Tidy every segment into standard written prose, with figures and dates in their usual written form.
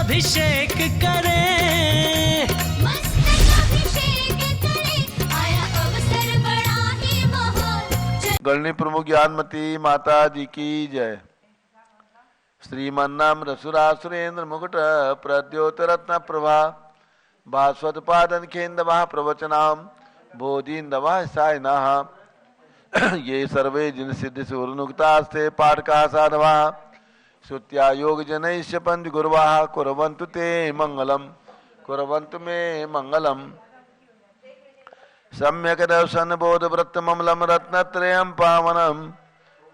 अभिषेक करें, मस्तक अभिषेक करें, आया अवसर बड़ा ही महान। गणनी प्रमुख ज्ञानमती माता जी की जय। श्रीमन्नाम रसुरा सुरेंद्र मुकुट प्रद्योतरत्न प्रभा भास्वत पादन खेंद महाप्रवचनाम बोधिंदवा सायनाः ये सर्वे जिन सिद्धि सुरनुक्तास्ते पाठका साधवा श्रुत्या योग जनैश्च पंच गुरुवाः कुर्वन्तु ते मंगलम, कुर्वन्तु मे मंगलम। सम्यक दर्शन बोध व्रत ममलम रत्नत्रयं पावनम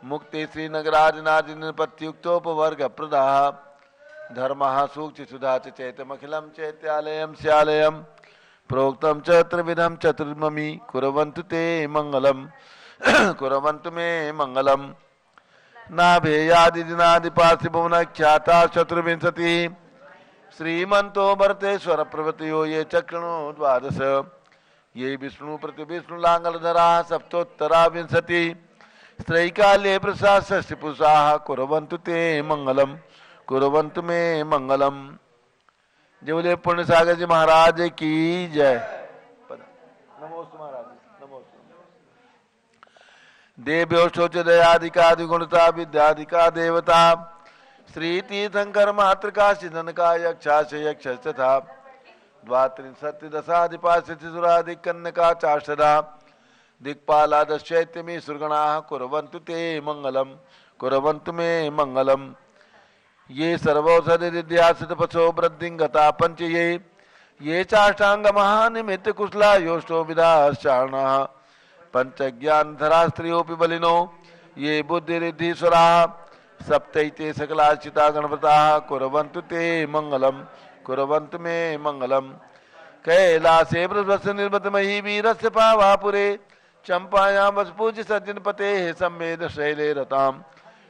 मुक्ति श्रीनगराज नाजिनपत्युक्तोपवर्ग प्रदाः धर्मः सूक्ति सुधा चैतमखिलं चैत्यालयं स्यालयं प्रोक्तं च त्रिविधं चतुर्ममी कुर्वन्तु ते मंगलम, कुर्वन्तु मे मंगलम। नाभेयादिदिनादिपार्थिभुवनख्याता चतुर्विंशति श्रीमन्तो भरतेश्वर प्रभृतयो ये चक्रणो द्वादश ये विष्णु प्रतिविष्णुलांगलधरा सप्तोत्तरा विंशति स्त्रैकाल्ये प्रसाद षष्टिपुरुषाः कुर्वन्तु ते मंगलम, कुर्वन्तु मे मंगलम। जय बोले पुण्य सागर जी महाराज की जय। नमोस्तु महाराज, नमोस्तु। देव्यो शोच दयादिकादिगुणता विद्यादिका देवता श्री तीर्थंकर मातृका सिद्धनका यक्षाश यक्ष तथा द्वात्रिंशत्तिदशाधिपाशतिसुरादिकन्यका चाष्टदा दिक्पालादश्चैत्यमी सुरगणाः कुर्वन्तु ते मंगलम, कुर्वन्तु मे मंगलम। ये सर्वौषधिदिद्यासितपशो वृद्धिंगता पंच ये चाष्टांग महानिमित्त कुशला योष्टो विदाश्चारणाः पंचज्ञानधरा स्त्रियोऽपि बलिनो ये बुद्धिरिद्धीश्वराः सप्तैते सकलाश्चिता गणपताः कुर्वन्तु ते मंगलम, कुर्वन्तु मे मंगलम। कैलासे बृहस्पति निर्मतमयी वीरस्य पावापुरे चंपायां वसपूज्य सज्जनपतेः सम्मेद शैले रताम्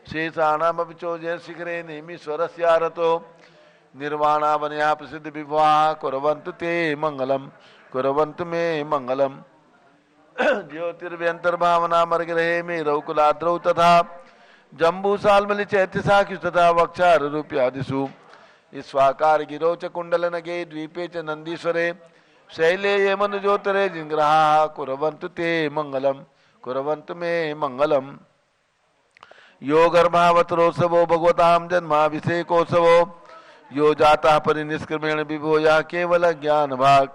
शेषाणामपि चोजय शिखरे नेमीश्वरस्यारतो निर्वाणावनया प्रसिद्ध विभवाः कुर्वन्तु ते मंगलम, कुर्वन्तु मे मंगलम। ज्योतिर्व्यंतर्भावना मर्गरहे मे रौकुलाद्रौ तथा जम्बूसाल्मलि चैत्यशाखि तथा वक्षारूप्यादिषु स्वाकार गिरौ च कुंडलनगे द्वीपे च नंदीश्वरे शैले ये मनुज्योतरे जिंग्रहाः कुर्वन्तु ते मंगलम, कुर्वन्तु मे मंगलम। यो गर्भावतरोत्सवो भगवतां जन्माभिषेकोत्सवो यो जाता परिनिष्क्रमेण विभो यः केवल ज्ञान भाग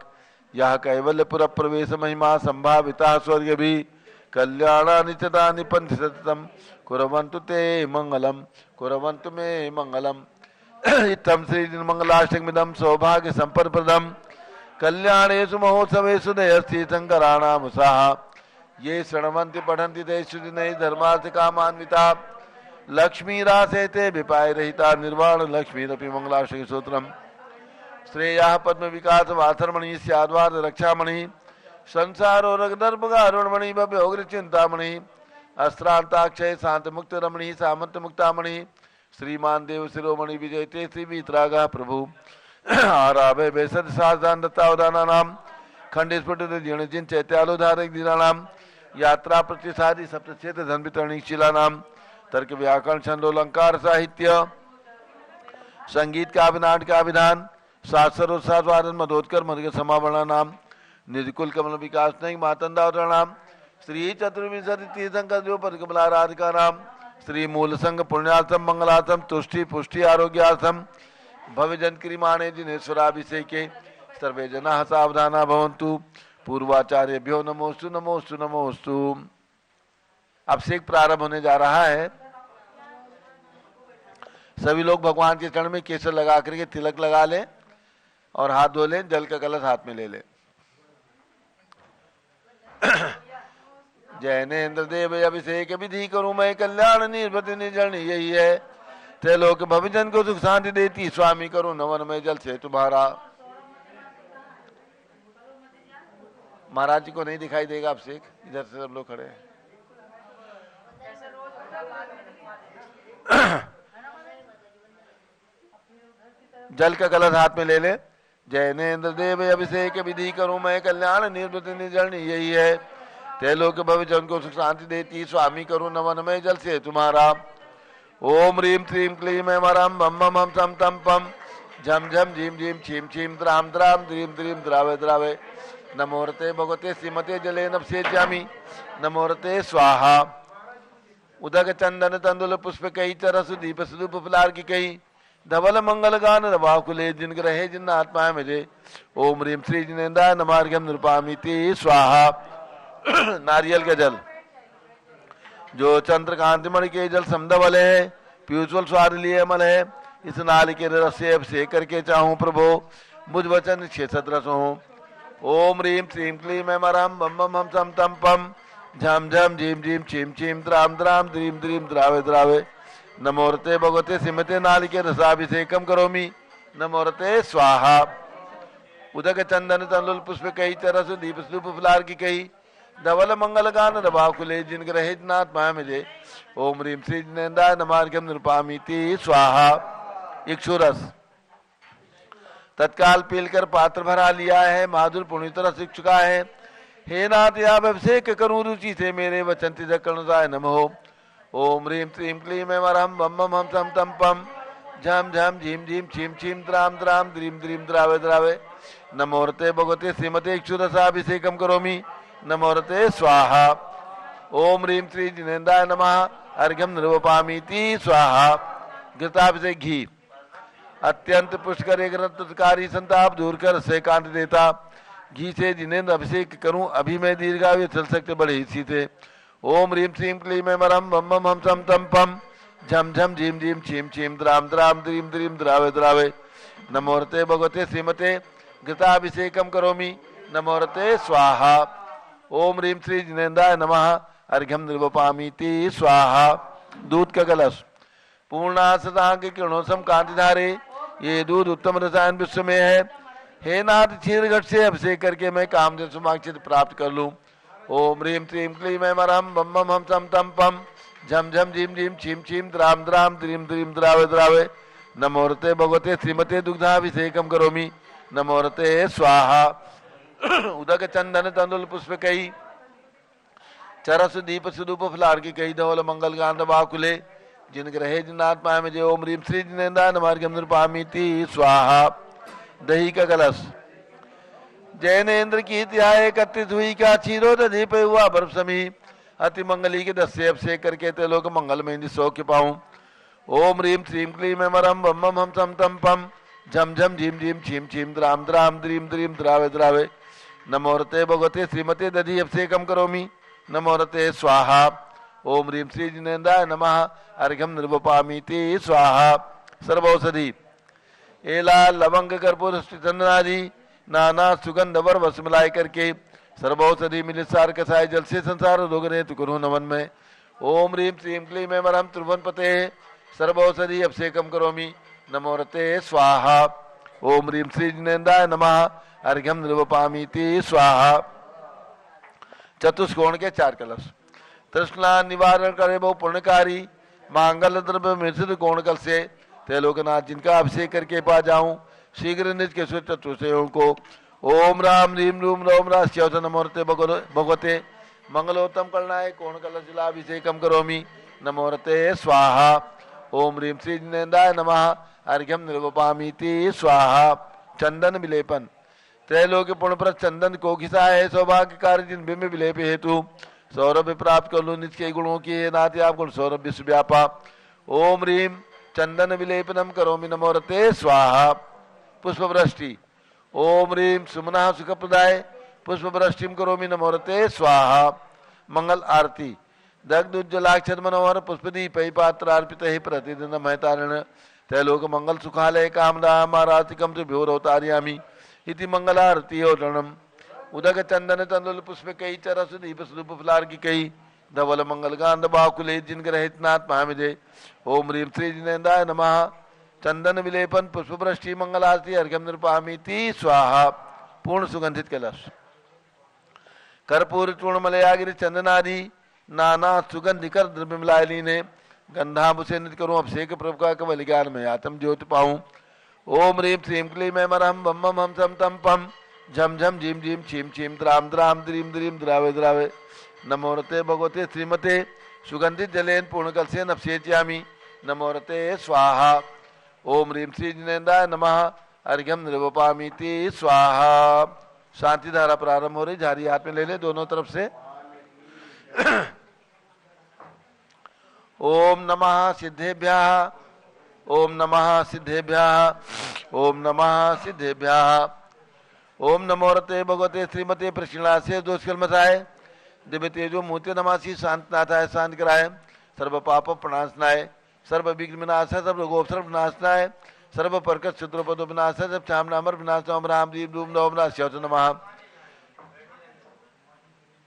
यः कैवल्यपुर प्रवेश महिमा संभाविता स्वर्गभि कल्याणानि च तानि पन्थि सततं कुर्वन्तु ते मंगलम, कुर्वन्तु मे मंगलम। इत्थं श्रीमंगलाष्टकमिदं सौभाग्य संपन्नप्रदं कल्याणेषु महोत्सवेषु नयस्थीर्थंकराणामुषाः ये शृण्वन्ति पठन्ति तेषु दिनैः धर्मार्थकामान्विता लक्ष्मीरासेते विपाय रहिता निर्वाण लक्ष्मीरपि मंगलाष्टक सूत्रम श्रेयः पद्म विकास वाथर्मणि स्याद्वाद रक्षामणि संसारो रगदर्भगारुणमणि भव्योग्र चिंतामणि अस्त्रांताक्षय शांत मुक्त रमणि सामंत मुक्तामणि श्रीमान देव शिरोमणि विजयते श्री वीतरागा प्रभु आराभे बेसद साधान दत्तावदानानाम खंडे स्फुटित जीर्ण जिन चैत्यालोधारक दीनानाम यात्रा प्रतिसादी सप्तचेत धन वितरणी शिलानाम तर्क व्याकरण छंदोलंकार साहित्य संगीत का अभिनाट का विधान शास्त्र साधवादन मधोत्कर मधुर समावरणा नाम निर्कुल कमल विकास नहीं मातंदावरणाम श्री चतुर्विंशति तीर्थंकर पद कमलाराधिका नाम श्री मूल संघ पुण्यार्थम मंगलार्थम तुष्टि पुष्टि आरोग्यार्थम भव्यजन क्रियमाणे जिनेश्वराभिषेके सर्वे जनाः सावधाना भवन्तु। पूर्वाचार्यभ्यो नमोस्तु नमोस्तु नमोस्तु। अभिषेक प्रारंभ होने जा रहा है। सभी लोग भगवान के चरण में केसर लगा करके तिलक लगा लें और हाथ धो लें, जल का कलश हाथ में ले लें। जैनेन्द्र देव अभिषेक विधि करूं मैं कल्याण निर्भति निर्जन यही है त्रैलोक भविजन को सुख शांति देती स्वामी करूं नवन में जल से तुम्हारा। महाराज जी को नहीं दिखाई देगा अभिषेक, इधर से सब लोग खड़े हैं। जल का कलश हाथ में ले ले। जैनेन्द्र देव अभिषेक विधि करूं मैं कल्याण निर्भति निर्जन यही है त्रैलोक भविजन को सुख शांति देती स्वामी करूं नवन में जल से तुम्हारा। ओम ह्रीम श्रीम क्लीम ऐं वरम बम बम हम सम तम पम झम झम झीम झीम छीम छीम द्राम द्राम द्रीम द्रीम द्रावे द्रावे नमोरते भगवते श्रीमते जले नपसेज्यामि नमोरते स्वाहा उदक चंदन तंदुल पुष्प कई चरस दीप सुदूप फुलार की कई धवल मंगल गान रवाकुले जिन ग्रहे जिन आत्मा मिले ओम ह्रीम श्री जिनेन्द्राय नमार्घ्यम निरुपामीति स्वाहा नारियल के जल जो चंद्रकांतिमणि के जल समदवल है प्यूज्वल स्वादिलीय मल है इस नाल के रस से अभिषेक करके चाहूं प्रभु मुझ वचन क्षेत्र रस हो ओम ह्रीम श्रीम क्लीम ऐम रम बम बम हम सम तम पम झम झम झीम झीम छीम छीम द्राम द्राम द्रीम द्रीम द्रावे द्रावे नमोरते भगवते सिमते नाल के रसाभिषेकम करोमि नमोरते स्वाहा उदक चंदन तंदुल पुष्प कई चरस दीप स्तूप फुलार की कई धवल मंगल गान रवाकुले जिन ग्रहे जिनाथ माया मिले ओम ह्रीम श्री जिनेन्द्राय नमार्घ्यम निरुपामीति स्वाहा इक्षुरस तत्काल पीलकर पात्र भरा लिया है माधुर पुण्य रस चुका है हे नाथ आप अभिषेक करूं रुचि से मेरे वचन तिजकर्णुदाय नमो ओम ह्रीम श्रीम क्लीम ऐम रम बम बम हम सम तम पम झम झम झीम झीम छीम छीम द्राम द्राम द्रीम द्रीम द्रावे द्रावे नमोरते भगवते श्रीमते इक्षुरसाभिषेकम करोमि नमोरते स्वाहा ओम ह्रीम श्री जिनेन्द्राय नमः अर्घ्यम निर्वपामीति स्वाहा घृताभिषेक घी अत्यंत पुष्कर एक रत्नकारी संताप दूर कर से कांत देता घी से जिनेन्द्र अभिषेक करूं अभी मैं दीर्घायु चल सकते बड़े हिस्सी थे ओम ह्रीम श्रीम क्लीम ऐम रम बम बम हम सम तम पम झम झम झीम झीम छीम छीम द्राम द्राम द्रीम द्रीम द्रावे द्रावे नमोरते भगवते श्रीमते घृताभिषेकम करोमि नमोरते स्वाहा ओम ह्रीम श्री जिनेन्द्राय नमः अर्घ्यम निर्वपामीति स्वाहा दूध का कलश पूर्णा सदा के किरणों कांतिधारे ये दूध उत्तम रसायन विश्व में है हे नाथ क्षीर घट से अभिषेक करके मैं काम से सुमाक्षित प्राप्त कर लूं ओम ह्रीम श्रीम क्लीम ऐम रम बम बम हम सम तम पम झम झम झीम झीम छीम छीम द्राम द्राम द्रीम द्रीम द्रावे द्रावे नमोरते भगवते श्रीमते दुग्धाभिषेकम करोमि नमोरते स्वाहा उदक चंदन तंदुल पुष्प कई चरस दीप सुदूप फुलार की कई धवल मंगल गान बाकुले जिन ग्रहे जिन आत्मा में जो ओम ह्रीम श्री जिनेन्द्राय नमार्घ्यम निरुपामीति स्वाहा दही का कलश जैनेन्द्र की त्याय एकत्रित हुई का क्षीरो दधी पे हुआ बर्फ समी अति मंगली के 10 से अभिषेक करके ते लोग मंगलमय सौख्य पाऊं ओम ह्रीम श्रीम क्लीम ऐम रम बम बम हम सम तम पम झम झम झीम झीम छीम छीम द्राम द्राम द्रीम द्रीम द्रावे द्रावे नमोरते भगवते श्रीमते दधी अभिषेकम करोमि नमोरते स्वाहा ओम ह्रीम श्री जिनेन्द्राय नमः अर्घ्यम निर्वपामीति स्वाहा सर्वौषधि एला लवंग कर्पूर चंदनादि नाना सुगंध वर वस मिलाय करके सर्वौषधि मिलित सार कसाय जल से संसार रोग ने तुकुरु नमन में ओम ह्रीम श्रीम क्लीम ऐम रम त्रिभुवन पते सर्वौषधि अभिषेकम करोमि नमोरते स्वाहा ओम ह्रीम श्री जिनेन्द्राय नमः अर्घ्यम निर्वपामीति स्वाहा चतुष्कोण के 4 कलश तृष्णा निवारण करे बहु पुण्यकारी मांगल द्रव्य मिश्रित कोण कल से ते लोकनाथ जिनका अभिषेक करके पा जाऊं शीघ्र निज के चतुर्षयों को ओम राम रीम रूम रोम राश्यवत नमोरते भगवते मंगलोत्तम करणाय कोण कलश जलाभिषेकम करोमि नमोरते स्वाहा ओम ह्रीम श्री जिनेन्द्राय नमः अर्घ्यम निर्वपामीति स्वाहा चंदन विलेपन त्रैलोक्य पुण्यप्रद चंदन को घिसा है सौभाग्यकारी जिन बिंब विलेप हेतु सौरभ प्राप्त कर लू निज के गुणों की नाथ आप गुण सौरभ विश्व व्यापा ओम ह्रीम चंदन विलेपनम करोमि नमोरते स्वाहा पुष्प वृष्टि ओम ह्रीम सुमना सुख प्रदाय पुष्प वृष्टिम करोमि नमोरते स्वाहा मंगल आरती दग्ध उज्ज्वलाक्षर मनोहर पुष्पदीप पात्र अर्पित ही प्रतिदिन महतारण त्रैलोक मंगल सुखालय कामदाम आरातिकम से भ्योर अवतार्यामि इति मंगलारती ओरणम उदक चंदन तंदुल पुष्प कई चरस दीप स्वरूप फुलार की कई धवल मंगल गांध बाकुले जिन ग्रहित नाथ महामिदे ओम ह्रीम श्री जिनेन्द्राय नमः चंदन विलेपन पुष्प वृष्टि मंगल आरती अर्घ्यम निरुपामीति स्वाहा पूर्ण सुगंधित कलश कर्पूर चूर्ण मलयागिरी चंदनादि नाना सुगंधिकर द्रव्य मिलायली ने गंधांब से नित करूं अभिषेक प्रभु का कवल ज्ञान में आत्म ज्योति पाऊं ओम ह्रीम श्रीम क्लीम ऐम रम बम बम हम सम तम पम झम झम झीम झीम छीम छीम द्राम द्राम द्रीम द्रीम द्रावे द्रावे नमोरते भगवते श्रीमते सुगंधित जलेन पूर्ण कल से नपसेच्यामि नमोरते स्वाहा ओम ह्रीं श्री जिनेन्द्राय नमः। अर्घ्यम निर्वपामीति स्वाहा। शांति धारा प्रारंभ हो रही, झारी हाथ में ले ले दोनों तरफ से। ओम नमः सिद्धेभ्यः, ओम नमः सिद्धेभ्यः, ओम नमः सिद्धेभ्यः। ओम नमो रते भगवते श्रीमते प्रश्नासे दोषकर्मसाय दिव्य तेजो मूर्ति नमासी शांतनाथाय शांत कराय सर्व पाप प्रणाशनाय सर्व विघ्न विनाशाय सर्व रोगोपसर्ग विनाशनाय सर्व परकट शत्रुपद विनाशाय सब चामनामर विनाशम राम दीप धूम नवनाश्यत नमः।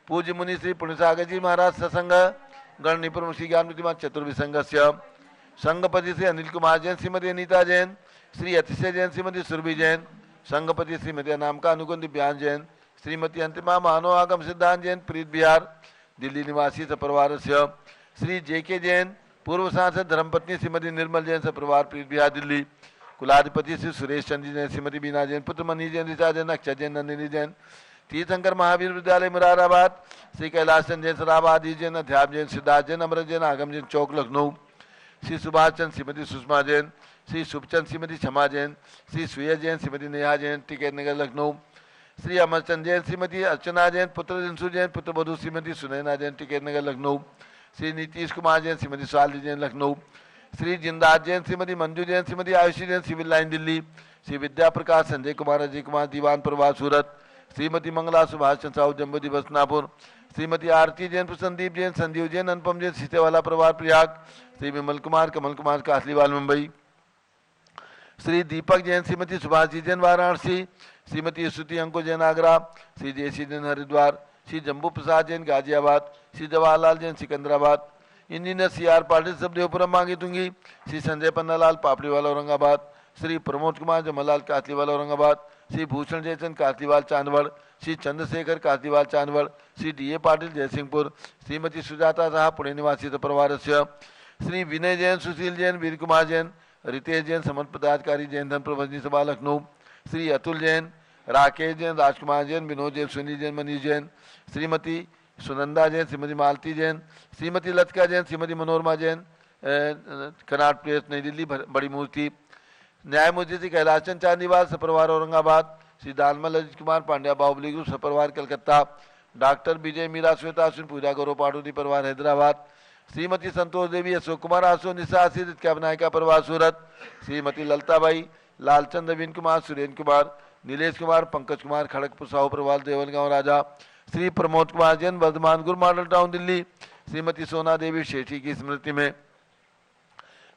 पूज्य मुनि श्री पुण्यसागर जी महाराज सत्संग गण निपुण श्री ज्ञान चतुर्विसंगस्य संघपति श्री अनिल कुमार जैन, श्रीमती अनीता जैन, श्री अतिशय जैन, श्रीमती सुरभि जैन, संघपति श्रीमती नाम का अनुकुंद दिव्यांग जैन, श्रीमती अंतिमा मानव आगम सिद्धांत जैन, प्रीत बिहार दिल्ली निवासी सपरिवार श्री जेके जैन, पूर्व सांसद धर्मपत्नी श्रीमती निर्मल जैन सपरिवार प्रीत बिहार दिल्ली, कुलाधिपति श्री सुरेश चंद्र जैन, श्रीमती बीना जैन, पुत्र मनी जैन, ऋचा जैन, अक्षय जैन, नंदिनी जैन, तीर्थंकर महावीर विद्यालय मुरादाबाद, श्री कैलाश चंद जैन, सराबादी जैन, अध्याप जैन, सिद्धार्थ जैन, अमृत जैन, आगम जैन, चौक लखनऊ, श्री सुभाष चंद, श्रीमती सुषमा जैन, श्री शुभचंद, श्रीमती क्षमा जैन, श्री सुय जैन, श्रीमती नेहा जैन, टिकैत नगर लखनऊ, श्री अमरचंद जैन, श्रीमती अर्चना जैन, पुत्र दिंसु जैन, पुत्र वधु श्रीमती सुनैना जैन, टिकैत नगर लखनऊ, श्री नीतीश कुमार जैन, श्रीमती शालिनी जैन लखनऊ, श्री जिंदाज जैन, श्रीमती मंजू जैन, श्रीमती आयुषी जैन, सिविल लाइन दिल्ली, श्री विद्या प्रकाश, संजय कुमार, अजय कुमार, दीवान प्रवास सूरत, श्रीमती मंगला सुभाष चंद्र साहू जम्मू दिवस नागपुर, श्रीमती आरती जैन, संदीप जैन, संजीव जैन, अनुपम जैन, सीतेवाला परिवार Prayag, Shri Vimal Kumar, Kamal Kumar, Kasliwal Mumbai, Shri Deepak Jain, Shrimati Subhashi Jain Varanasi, Shrimati Stuti Anko Jain Agra, Shri Jaysi Jain Haridwar, Shri Jambu Prasad Jain Ghaziabad, Shri Jawaharlal Jain Secunderabad, engineer C R Patil Sabdevpuram Mangi Tungi, Shri Sanjay Pannalal Papdiwala Aurangabad, Shri Pramod Kumar Jamlal Katliwala Aurangabad, Shri Bhushan Jaichand Katliwal Chandwad, Shri Chandrashekhar Katliwal Chandwad, Shri D A Patil Jaysingpur, Shrimati Sujata Sahab Pune निवासी परिवार, श्री विनय जैन, सुशील जैन, वीर कुमार जैन, रितेश जैन, समन्वय पदाधिकारी जैन धन प्रबंधनी सभा लखनऊ, श्री अतुल जैन, राकेश जैन, राजकुमार जैन, विनोद जैन, सुनील जैन, मनीष जैन, श्रीमती सुनंदा जैन, श्रीमती मालती जैन, श्रीमती लतिका जैन, श्रीमती मनोरमा जैन, कनाट प्लेस नई दिल्ली, बड़ी मूर्ति, न्यायमूर्ति श्री कैलाशचंद चांदीवाल सपरिवार औरंगाबाद, श्री दानमल अजित कुमार पांड्या बाहुबली ग्रुप सपरिवार कलकत्ता, डॉक्टर विजय मीरा श्वेता अश्विन पूजा गौरव पाटोदी परिवार हैदराबाद, श्रीमती संतोष देवी अशोक कुमार आसो निशा आशीष क्या विनायका परिवार सूरत, श्रीमती ललताबाई लालचंद अविन कुमार, सुरेंद्र कुमार, नीलेश कुमार, पंकज कुमार, खड़गपुर साहू परिवार देवलगांव राजा, श्री प्रमोद कुमार जैन वर्धमान गुरु मॉडल टाउन दिल्ली, श्रीमती सोना देवी शेठी की स्मृति में,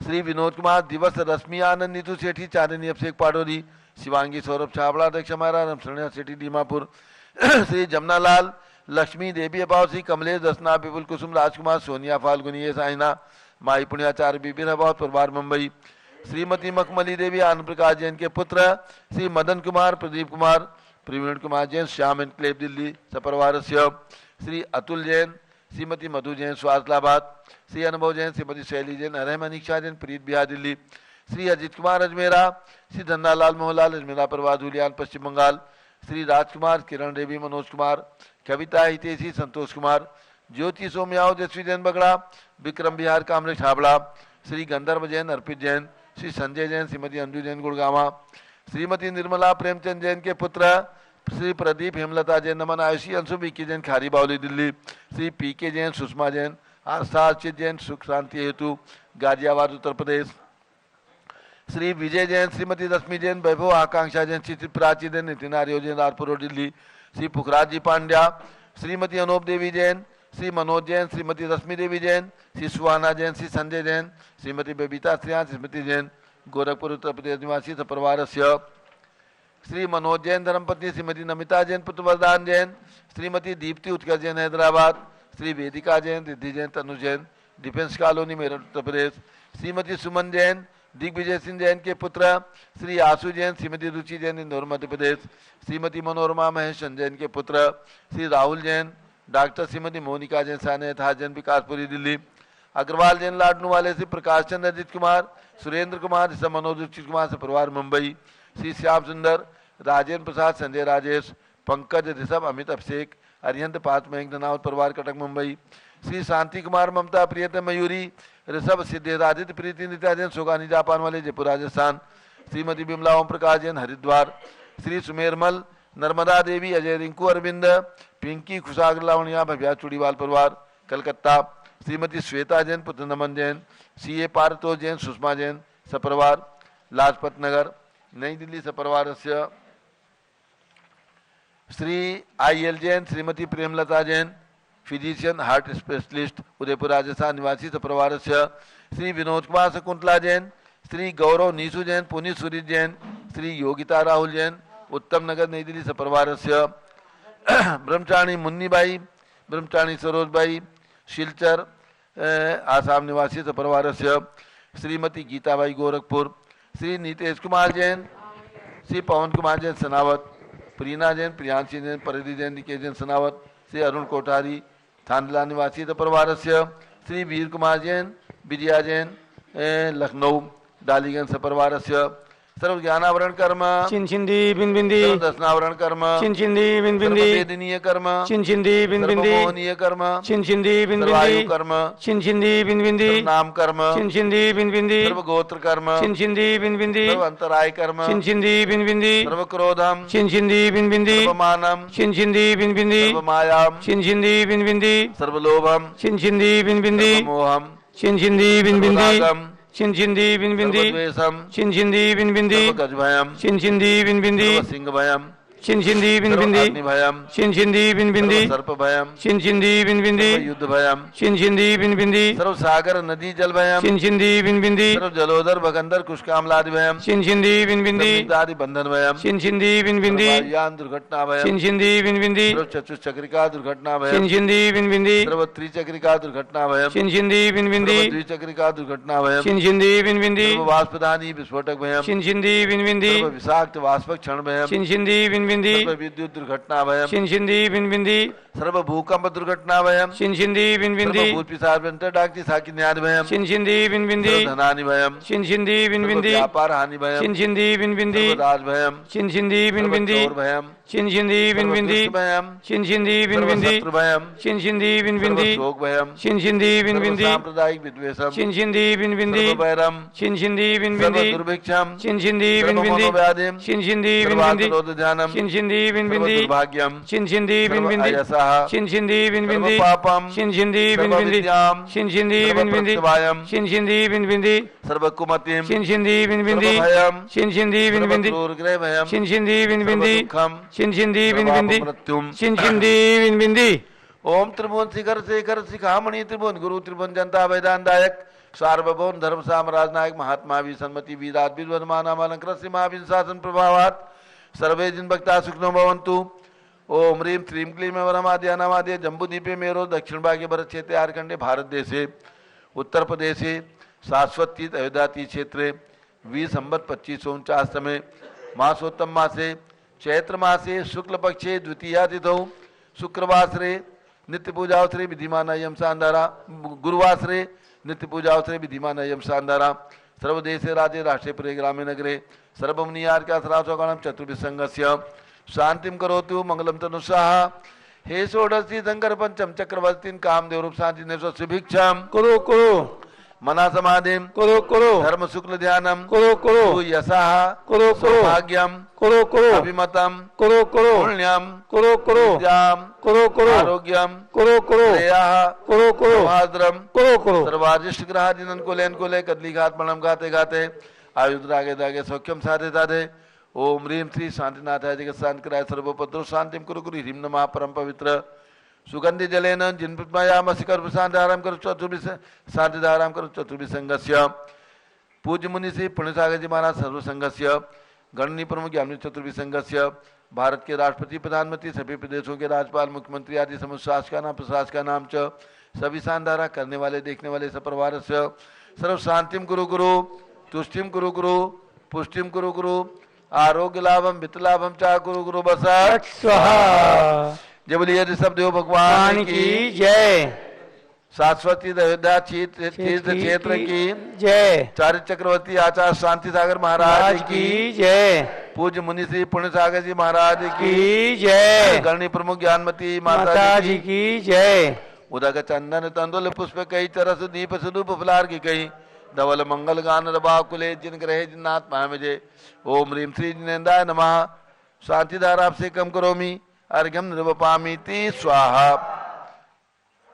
श्री विनोद कुमार दिवस, रश्मि आनंद, नीतू सेठी, चांदनी अभिषेक पाटोदी, शिवांगी सौरभ छाबड़ा, अध्यक्ष हमारा रमसरणिया सेठी दीमापुर, श्री जमुनालाल, लक्ष्मी देवी अभाव, श्री कमलेश दसना, विपुल कुसुम, राजकुमार, सोनिया फाल्गुनी साइना, माई पुण्याचार्य बीबी अभाव परिवार मुंबई, श्रीमती मखमली देवी आनंद प्रकाश जैन के पुत्र, श्री मदन कुमार, प्रदीप कुमार, प्रवीण कुमार जैन श्याम एनक्लेव दिल्ली सपरिवार, श्री अतुल जैन, श्रीमती मधु जैन स्वास्थलाबाद, श्री अनुभव जैन, श्रीमती शैली जैन, अरहम अनिक्षा जैन प्रीत बिहार दिल्ली, श्री अजित कुमार अजमेरा, श्री धन्नालाल मोहनलाल अजमेरा परिवार धुलियान पश्चिम बंगाल, श्री राजकुमार, किरण देवी, मनोज कुमार, कविता हितेशी, संतोष कुमार, ज्योति सोमयाव, जसवी जैन बगड़ा, विक्रम बिहार कामरेश हावड़ा, श्री गंधर्व जैन, अर्पित जैन, श्री संजय जैन, श्रीमती अंजू जैन गुड़गावा, श्रीमती निर्मला प्रेमचंद जैन के पुत्र, श्री प्रदीप हेमलता जैन नमन आयुषी, अंशु बीके जैन खारी बावली दिल्ली, श्री पी के जैन, सुषमा जैन, आस्था अर्चित जैन सुख शांति हेतु गाजियाबाद उत्तर प्रदेश, श्री विजय जैन, श्रीमती रश्मि जैन, वैभव आकांक्षा जैन, श्री प्राची जैन, नितिन आर्यो जैन राजपुर दिल्ली, श्री पुखराज जी पांड्या, श्रीमती अनूप देवी जैन, श्री मनोज जैन, श्रीमती रश्मि देवी जैन, श्री सुहाना जैन, श्री संजय जैन, श्रीमती बबीता श्रियान, श्रीमती जैन गोरखपुर उत्तर प्रदेश निवासी सपरिवार, श्री मनोज जैन धर्मपत्नी, श्रीमती नमिता जैन, पुत्र वरदान जैन, श्रीमती दीप्ति उत्कर्ष जैन हैदराबाद, श्री वेदिका जैन, रिद्धि जैन, तनु जैन डिफेंस कॉलोनी मेरठ उत्तर प्रदेश, श्रीमती सुमन जैन, दिग्विजय सिंह जैन के पुत्र, श्री आशु जैन, श्रीमती रुचि जैन इंदौर मध्य प्रदेश, श्रीमती मनोरमा महेश जैन के पुत्र, श्री राहुल जैन, डॉक्टर श्रीमती मोनिका जैन साने था जैन विकासपुरी दिल्ली, अग्रवाल जैन लाडनू वाले, श्री प्रकाश चंद्र अजित कुमार, सुरेंद्र कुमार, ऋषभ मनोज रुचित कुमार से परिवार मुंबई, श्री श्याम सुंदर, राजेंद्र प्रसाद, संजय राजेश, पंकज, ऋषभ, अमित, अभिषेक, अरिहंत पात मयंक नावत परिवार कटक मुंबई, श्री शांति कुमार, ममता, प्रियतम, मयूरी, ऋषभ सिद्धेदादित्य प्रीति नित्या जैन सुगानी जापान वाले जयपुर राजस्थान। श्रीमती बिमला ओम प्रकाश जैन हरिद्वार। श्री सुमेरमल नर्मदा देवी अजय रिंकू अरविंद पिंकी खुशागर लावणिया भव्या चूड़ीवाल परिवार कलकत्ता। श्रीमती श्वेता जैन पुत्र नमन जैन। सीए पारतो जैन सुषमा जैन सपरिवार लाजपत नगर नई दिल्ली सपरिवार। Shri IL Jain Shrimati Premlata Jain physician heart specialist Udaipur Rajasthan निवासी सपरिवार। श्री विनोद कुमार शकुंतला जैन। श्री गौरव नीसू जैन पुनीत सूरज जैन। श्री योगिता राहुल जैन उत्तम नगर नई दिल्ली सपरिवार। ब्रह्मचारी मुन्नीबाई ब्रह्मचारी सरोजबाई शिलचर आसाम निवासी सपरिवार। श्रीमती गीताबाई गोरखपुर। श्री नीतेश कुमार जैन। श्री पवन कुमार जैन सनावत। प्रीना जैन प्रियांशी जैन परिधि जैन निकेश जैन सनावत। श्री अरुण कोठारी थांदला निवासी सपरिवार। श्री वीर कुमार जैन विजया जैन लखनऊ डालीगंज सपरिवार। सर्व ज्ञानावरण कर्म चिंचिंदी बिंबिंदी सर्व दर्शनावरण कर्म चिंचिंदी बिंबिंदी सर्ववेदनीय कर्म चिंचिंदी बिंबिंदी सर्वमोहनीय कर्म चिंचिंदी बिंबिंदी सर्वायु कर्म चिंचिंदी बिंबिंदी नाम कर्म चिंचिंदी बिंबिंदी सर्व गोत्र कर्म चिंचिंदी बिंबिंदी सर्व अंतराय कर्म चिंचिंदी बिंबिंदी सर्व क्रोधम चिंचिंदी बिंबिंदी सर्व मानम चिंचिंदी बिंबिंदी सर्व मायाम चिंचिंदी बिंबिंदी सर्व लोभम चिंचिंदी बिंबिंदी सर्व मोहम चिंचिंदी बिंबिंदी सर्वरागम चिंचिंदी बिंबिंदी सर्व द्वेषम चिंचिंदी बिंबिंदी सर्व गजभयम चिंचिंदी बिंबिंदी सर्व सिंह भयम चिंचिंदी सर्व बिंबिंदी अग्नि भयम चिंचिंदी बिंबिंदी सर्व सर्प भयम चिंचिंदी बिंबिंदी सर्व युद्ध भयम चिंचिंदी बिंबिंदी सर्व सागर नदी जल भयम चिंचिंदी बिंबिंदी सर्व जलोदर भगंदर कुशकामलादि भयम चिंचिंदी बिंबिंदी आदि बंधन भयम चिंचिंदी बिंबिंदी यान दुर्घटना भयम चिंचिंदी बिंबिंदी सर्व चतुश्चक्रिका दुर्घटना भयम चिंचिंदी बिंबिंदी सर्व त्रिचक्रिका दुर्घटना भयम चिंचिंदी बिंबिंदी सर्व द्विचक्रिका दुर्घटना भयम चिंचिंदी बिंबिंदी सर्व वाष्पदानी विस्फोटक भयम चिंचिंदी बिंबिंदी सर्व विषाक्त वाष्पक क्षण भयम चिंचिंदी बिंबिंदी सर्व विद्युत दुर्घटना भयम चिंचिंदी बिंबिंदी सर्व भूकंप दुर्घटना भयम चिंचिंदी बिंबिंदी सर्व भूत पिशाच व्यंतर डाकती साकी न्याय भयम चिंचिंदी बिंबिंदी सर्व धनानि भयम चिंचिंदी सर्व बिंबिंदी व्यापार हानि भयम चिंचिंदी बिंबिंदी सर्व राज भयम चिंचिंदी सर्व बिंबिंदी चोर भयम चिंचिंदी सर्व बिंबिंदी दुष्ट भयम चिंचिंदी सर्व बिंबिंदी शत्रु भयम चिंचिंदी सर्व बिंबिंदी शोक भयम चिंचिंदी सर्व बिंबिंदी सांप्रदायिक विद्वेषम चिंचिंदी बिंबिंदी सर्व वैरम चिंचिंदी सर्व बिंबिंदी दुर्भिक्षम चिंचिंदी सर्व बिंबिंदी मनोव्याधिम चिंचिंदी सर्व बिंबिंदी आतुरोध ध्यानम चिंचिंदी सर्व बिंबिंदी दुर्भाग्यम चिंचिंदी सर्व बिंबिंदी अयसः चिंचिंदी बिंबिंदी सर्व पापम चिंचिंदी सर्व बिंबिंदी विद्याम चिंचिंदी सर्व बिंबिंदी प्रतिभायम चिंचिंदी बिंबिंदी सर्व कुमतिम चिंचिंदी बिंबिंदी सर्व भयम चिंचिंदी सर्व बिंबिंदी क्रूरग्रह भयम चिंचिंदी बिंबिंदी सर्व दुःखम चिंचिंदी सर्व बिंबिंदी अपमृत्युम चिंचिंदी बिंबिंदी ओम त्रिभुवन शिखर शेखर शिखामणि त्रिभुवन गुरु त्रिभुवन जनता वैदानदायक सार्वभौम धर्म साम्राज्य नायक महात्मा वी सन्मति वीरात विद्वन्मानाम अलंकृत सीमाभिन शासन प्रभावात सर्वे जिन भक्ता सुखनो भवन्तु। ओम ह्रीं श्रीं क्लीं वरमाद्य अनामाद्य जम्बूद्वीपे मेरो दक्षिण भागे भरत क्षेत्रे आर्कंडे भारत देशे उत्तर प्रदेशे शाश्वतीत अयोध्याती क्षेत्रे 20 संवत् 2549 में मासोत्तम मासे चैत्र मासे शुक्ल पक्षे द्वितीया तिथौ शुक्रवासरे नित्य पूजावसरे विधिमान अयम शानदारा गुरुवासरे नित्य पूजावसरे विधिमान अयम शानदारा सर्वदेशे राज्ये राष्ट्रपुरे ग्रामे नगरे सर्वमुनियार्कासरासोगणं चतुर्भिसंगस्य शांतिम करोतु मंगलम तनुस्साहा। हे षोडशी शंकर पंचम चक्रवर्तीन कामदेव रूप शांति ने सुभिक्षाम करो करो मना समाधिम करो करो धर्म शुक्ल ध्यानम करो करो यशः करो करो सौभाग्यम करो करो अभिमतम करो करो पुण्यम करो करो विद्याम करो करो आरोग्यम करो करो श्रेयः करो करो सौहार्द्रम करो करो सर्वादिष्ट ग्रह जिनन को ले कदली घात मणम गाते गाते आयुध रागे दागे सौख्यम साधे साधे। ओम ह्रीं श्री शांतिनाथाय जगत शांतिकराय सर्वपत्रो शांतिम कुरु कुरु ह्रीं नमः परम पवित्र सुगंधि जलेन जिन प्रतिमायामसिकर शांतिधाराम करो चतुर्भि शांतिधाराम करो चतुर्भि संगस्य पूज्य मुनि श्री पुण्यसागर जी महाराज सर्व संगस्य गणनीय प्रमुख ज्ञानी चतुर्भि संगस्य भारत के राष्ट्रपति प्रधानमंत्री सभी प्रदेशों के राज्यपाल मुख्यमंत्री आदि समस्त प्रशासका नाम च सभी शानदारा करने वाले देखने वाले सपरिवार सर्व शांतिम कुरु गुरु तुष्टिम कुरु गुरु पुष्टिम कुरु गुरु आरोग्य लाभम वित्त लाभम चा गुरु गुरु बसा स्वाहा। जय बोलिए ऋषभ देव भगवान की जय शाश्वती अयोध्या तीर्थ क्षेत्र की जय चार्य चक्रवर्ती आचार्य शांति सागर महाराज की जय पूज्य मुनि श्री पुण्य सागर जी महाराज की की जय गणनी प्रमुख ज्ञानमती माता जी की जय उदक चंदन तंदुल पुष्प कई चरस दीप सुदूप फलार की कई धवल मंगल गान रबा कुले जिन ग्रहे जिन्नाथ महाविजय। ओम ह्रीम श्री जिनेन्द्राय नमः। शांतिधारा से कम करोमी अर्घ्यम निर्वपामी ती स्वाहा।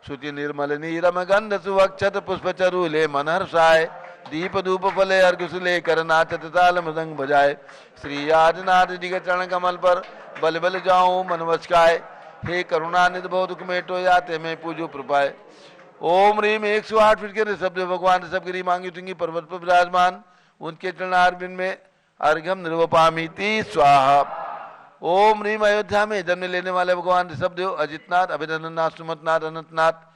शुचि निर्मल नीरम गंध सुवक्षत पुष्प चरूले मनहर्षाय दीप धूप फले अर्घ सुले कर नाचत ताल मृदंग बजाए। श्री आदिनाथ जी के चरण कमल पर बल बल जाऊं मन वचकाय। हे करुणा निधि बहु दुख मेटो याते मैं पूजो प्रपाय। ओम रीम 108 फीट के ऋषभ भगवान ऋषभगिरी मांगी टुंगी पर्वत पर विराजमान उनके चरणारविंद में अर्घ्यम निर्वपामी ती स्वाहा। ओम रीम अयोध्या में जन्म लेने वाले भगवान ऋषभदेव अजितनाथ अभिनंदननाथ सुमतनाथ अनंतनाथ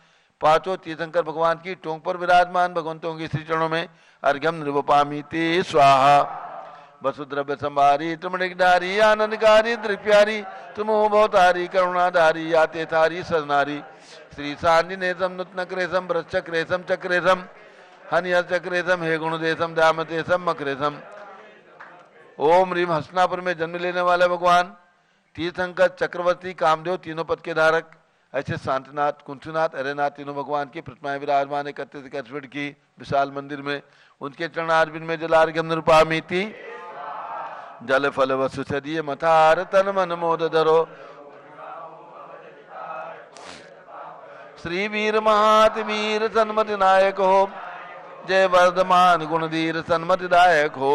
पांचों तीर्थंकर भगवान की टोंक पर विराजमान भगवंतों के श्री चरणों में अर्घ्यम निर्वपामी ती स्वाहा। वसुद्रव्य संभारी तुमनिकधारी आनंदकारी दृप्यारी तुम हो भवतारी करुणाधारी याते थारी सरनारी। श्री सांदिनेशम नूतनक्रेशम वृक्षक्रेशम चक्रेशम हनियर चक्रेशम हे गुणदेशम दामतेशम मकरेशम। ओम रीम हसनापुर में जन्म लेने वाले भगवान तीर्थंकर चक्रवर्ती कामदेव तीनों पद के धारक ऐसे शांतिनाथ कुंठनाथ अरेनाथ तीनों भगवान की प्रतिमाएं विराजमान 31 फीट की विशाल मंदिर में उनके चरणारविंद में जलार्घ्यम निरुपामी थी। जल फल वसु सदीय मथार तन मन मोद धरो। श्री वीर महातवीर सन्मति नायक हो जय वर्धमान गुणधीर सन्मति दायक हो।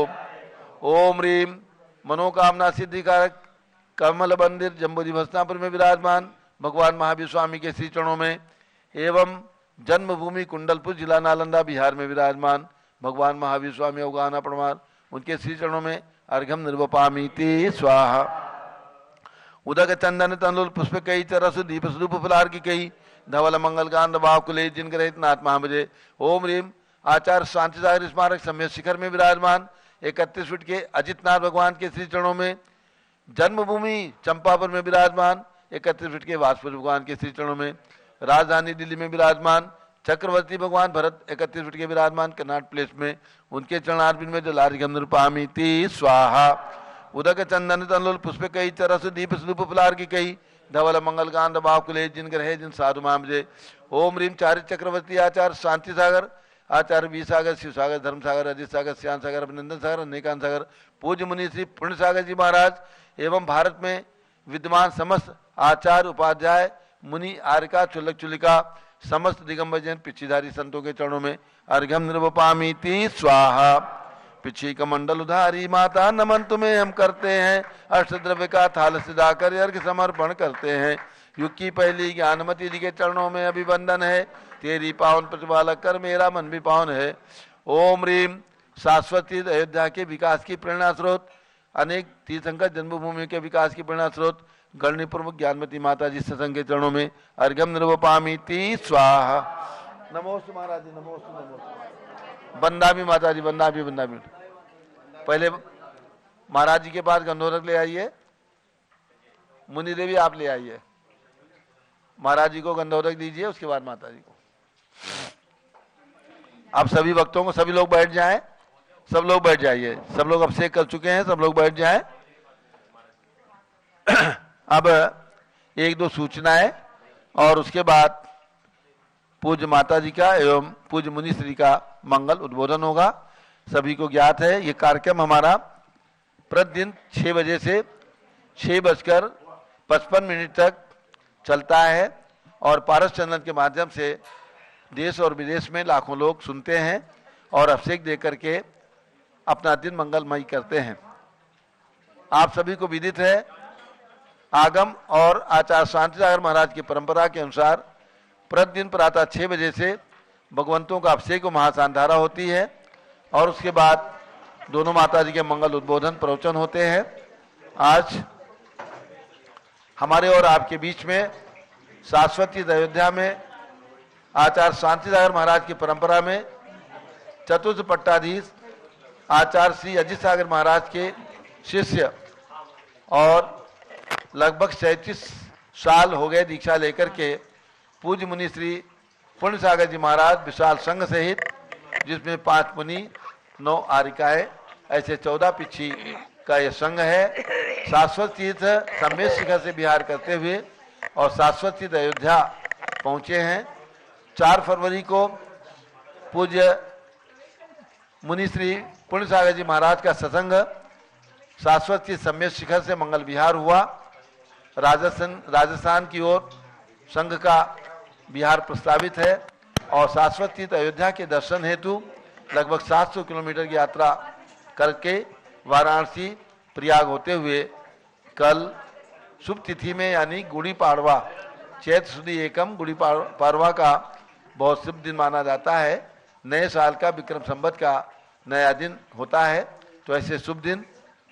ओम रीम मनोकामना सिद्धिकारक कमल मंदिर जम्बूजी भस्नापुर में विराजमान भगवान महावीर स्वामी के श्री चरणों में एवं जन्मभूमि कुंडलपुर जिला नालंदा बिहार में विराजमान भगवान महावीर स्वामी अवगाहना प्रमाण उनके श्री चरणों में अर्घ्यम निर्वपामी ती स्वाहा। उदक चंदन तंदुल पुष्प कई चरस दीप स्वरूप फलार की कई धवल मंगल गान बाकुले जिन ग्रहित नाथ महाभजे। ओम रीम आचार्य शांति सागर स्मारक समय शिखर में विराजमान 31 फीट के अजितनाथ भगवान के श्री चरणों में जन्मभूमि चंपापुर में विराजमान 31 फीट के वासुदेव भगवान के श्री चरणों में राजधानी दिल्ली में विराजमान चक्रवर्ती भगवान भरत 31 फीट के विराजमान कर्नाट प्लेस में उनके चरणारविंद में जलार्घ्यम निरुपामी ती स्वाहा। उदक चंदन तंदुल पुष्प कई चरस दीप स्वरूप फलार की कई धवल मंगल गान बाकुले जिन ग्रहे जिन साधु मामजे। ओम रीम चारित चक्रवर्ती आचार्य शांति सागर आचार्य वी सागर शिव सागर धर्म सागर अजित सागर श्याम सागर अभिनंदन सागर अनेकांत सागर पूज्य मुनि श्री पुण्य सागर जी महाराज एवं भारत में विद्यमान समस्त आचार्य उपाध्याय मुनि आर्यका चुल्लक चुलिका समस्त दिगंबर जैन पिछीधारी संतों के चरणों में अर्घ्यम निर्वपामी ती स्वाहा। पिछी कमंडल उधारी माता नमन तुम्हें हम करते हैं अष्टद्रव्य का थाल सजाकर अर्घ्य समर्पण करते हैं। युग की पहली ज्ञानमती जी के चरणों में अभिवंदन है तेरी पावन प्रतिपालक कर मेरा मन भी पावन है। ओम रीम शाश्वती अयोध्या के विकास की प्रेरणा स्रोत अनेक तीर्थंकर जन्मभूमि के विकास की प्रेरणा स्रोत गणनी प्रमुख ज्ञानमती माता जी सत्संग के चरणों में अर्घ्यम निर्वपामी ती स्वाहा। नमोस्तु महाराज जी नमोस्तु नमोस्तु। बंदामी माता जी बंदामी बंदामी। पहले महाराज जी के पास गंधोरक ले आइए मुनि देवी आप ले आइए महाराज जी को गंधोरक दीजिए उसके बाद माता जी को। आप सभी भक्तों को सभी लोग बैठ जाएं सब लोग बैठ जाइए सब लोग अभिषेक कर चुके हैं सब लोग बैठ जाएं। अब एक दो सूचनाएं और उसके बाद पूज्य माता जी का एवं पूज्य मुनि श्री का मंगल उद्बोधन होगा। सभी को ज्ञात है ये कार्यक्रम हमारा प्रतिदिन 6 बजे से 6:55 तक चलता है और पारस चंदन के माध्यम से देश और विदेश में लाखों लोग सुनते हैं और अभिषेक दे करके अपना दिन मंगलमय करते हैं। आप सभी को विदित है आगम और आचार्य शांति सागर महाराज की परंपरा के अनुसार प्रतिदिन प्रातः 6 बजे से भगवंतों का अभिषेक व महासांधारा होती है और उसके बाद दोनों माता जी के मंगल उद्बोधन प्रवचन होते हैं। आज हमारे और आपके बीच में शाश्वती अयोध्या में आचार्य शांति सागर महाराज की परंपरा में चतुर्थ पट्टाधीश आचार्य श्री अजित सागर महाराज के शिष्य और लगभग 37 साल हो गए दीक्षा लेकर के पूज्य मुनि श्री पुण्य सागर जी महाराज विशाल संघ सहित जिसमें 5 मुनि 9 आरिकाएं ऐसे 14 पिछी का यह संघ है। शाश्वत तीर्थ सम्मेद शिखर से विहार करते हुए और शाश्वत तीर्थ अयोध्या पहुंचे हैं 4 फरवरी को पूज्य मुनि श्री पूर्ण सागर जी महाराज का सत्संग शाश्वत की सम्यक शिखर से मंगल विहार हुआ। राजस्थान की ओर संघ का विहार प्रस्तावित है और शाश्वत तीर्थ अयोध्या के दर्शन हेतु लगभग 700 किलोमीटर की यात्रा करके वाराणसी प्रयाग होते हुए कल शुभ तिथि में यानी गुड़ी पाड़वा चैत्र शुद्ध एकम गुड़ी पाड़वा का बहुत शुभ दिन माना जाता है। नए साल का विक्रम संवत का नया दिन होता है। तो ऐसे शुभ दिन